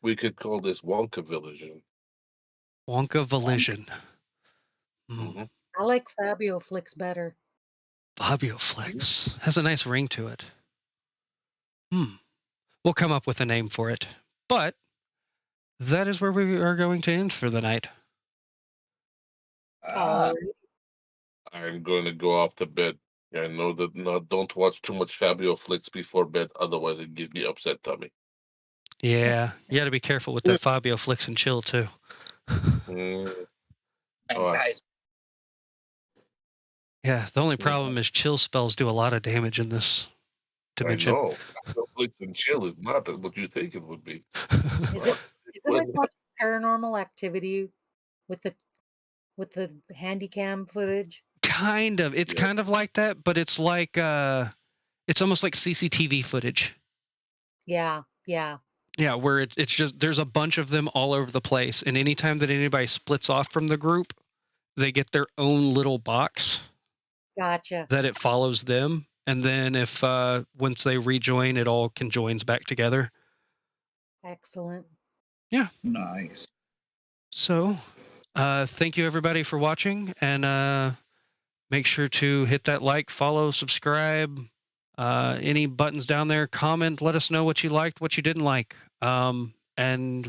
We could call this Wonka Vision. Wonka Vision. Mm-hmm. I like Fabio Flicks better. Fabio Flicks has a nice ring to it. We'll come up with a name for it. But that is where we are going to end for the night. I'm going to go off to bed. I know that don't watch too much Fabio Flicks before bed, otherwise it gives me upset tummy. Yeah, you got to be careful with that Fabio Flicks and chill too. Guys. Yeah, the only problem is chill spells do a lot of damage in this dimension. I know. Fabio Flicks and chill is not what you think it would be. Is it like watching Paranormal Activity with the handy cam footage? Kind of. It's kind of like that, but it's like it's almost like CCTV footage. Yeah. Yeah, where it's just there's a bunch of them all over the place, and anytime that anybody splits off from the group, they get their own little box. Gotcha. That it follows them, and then if once they rejoin, it all conjoins back together. Excellent. Yeah. Nice. So, thank you everybody for watching, and make sure to hit that like, follow, subscribe. Any buttons down there, comment, let us know what you liked, what you didn't like. And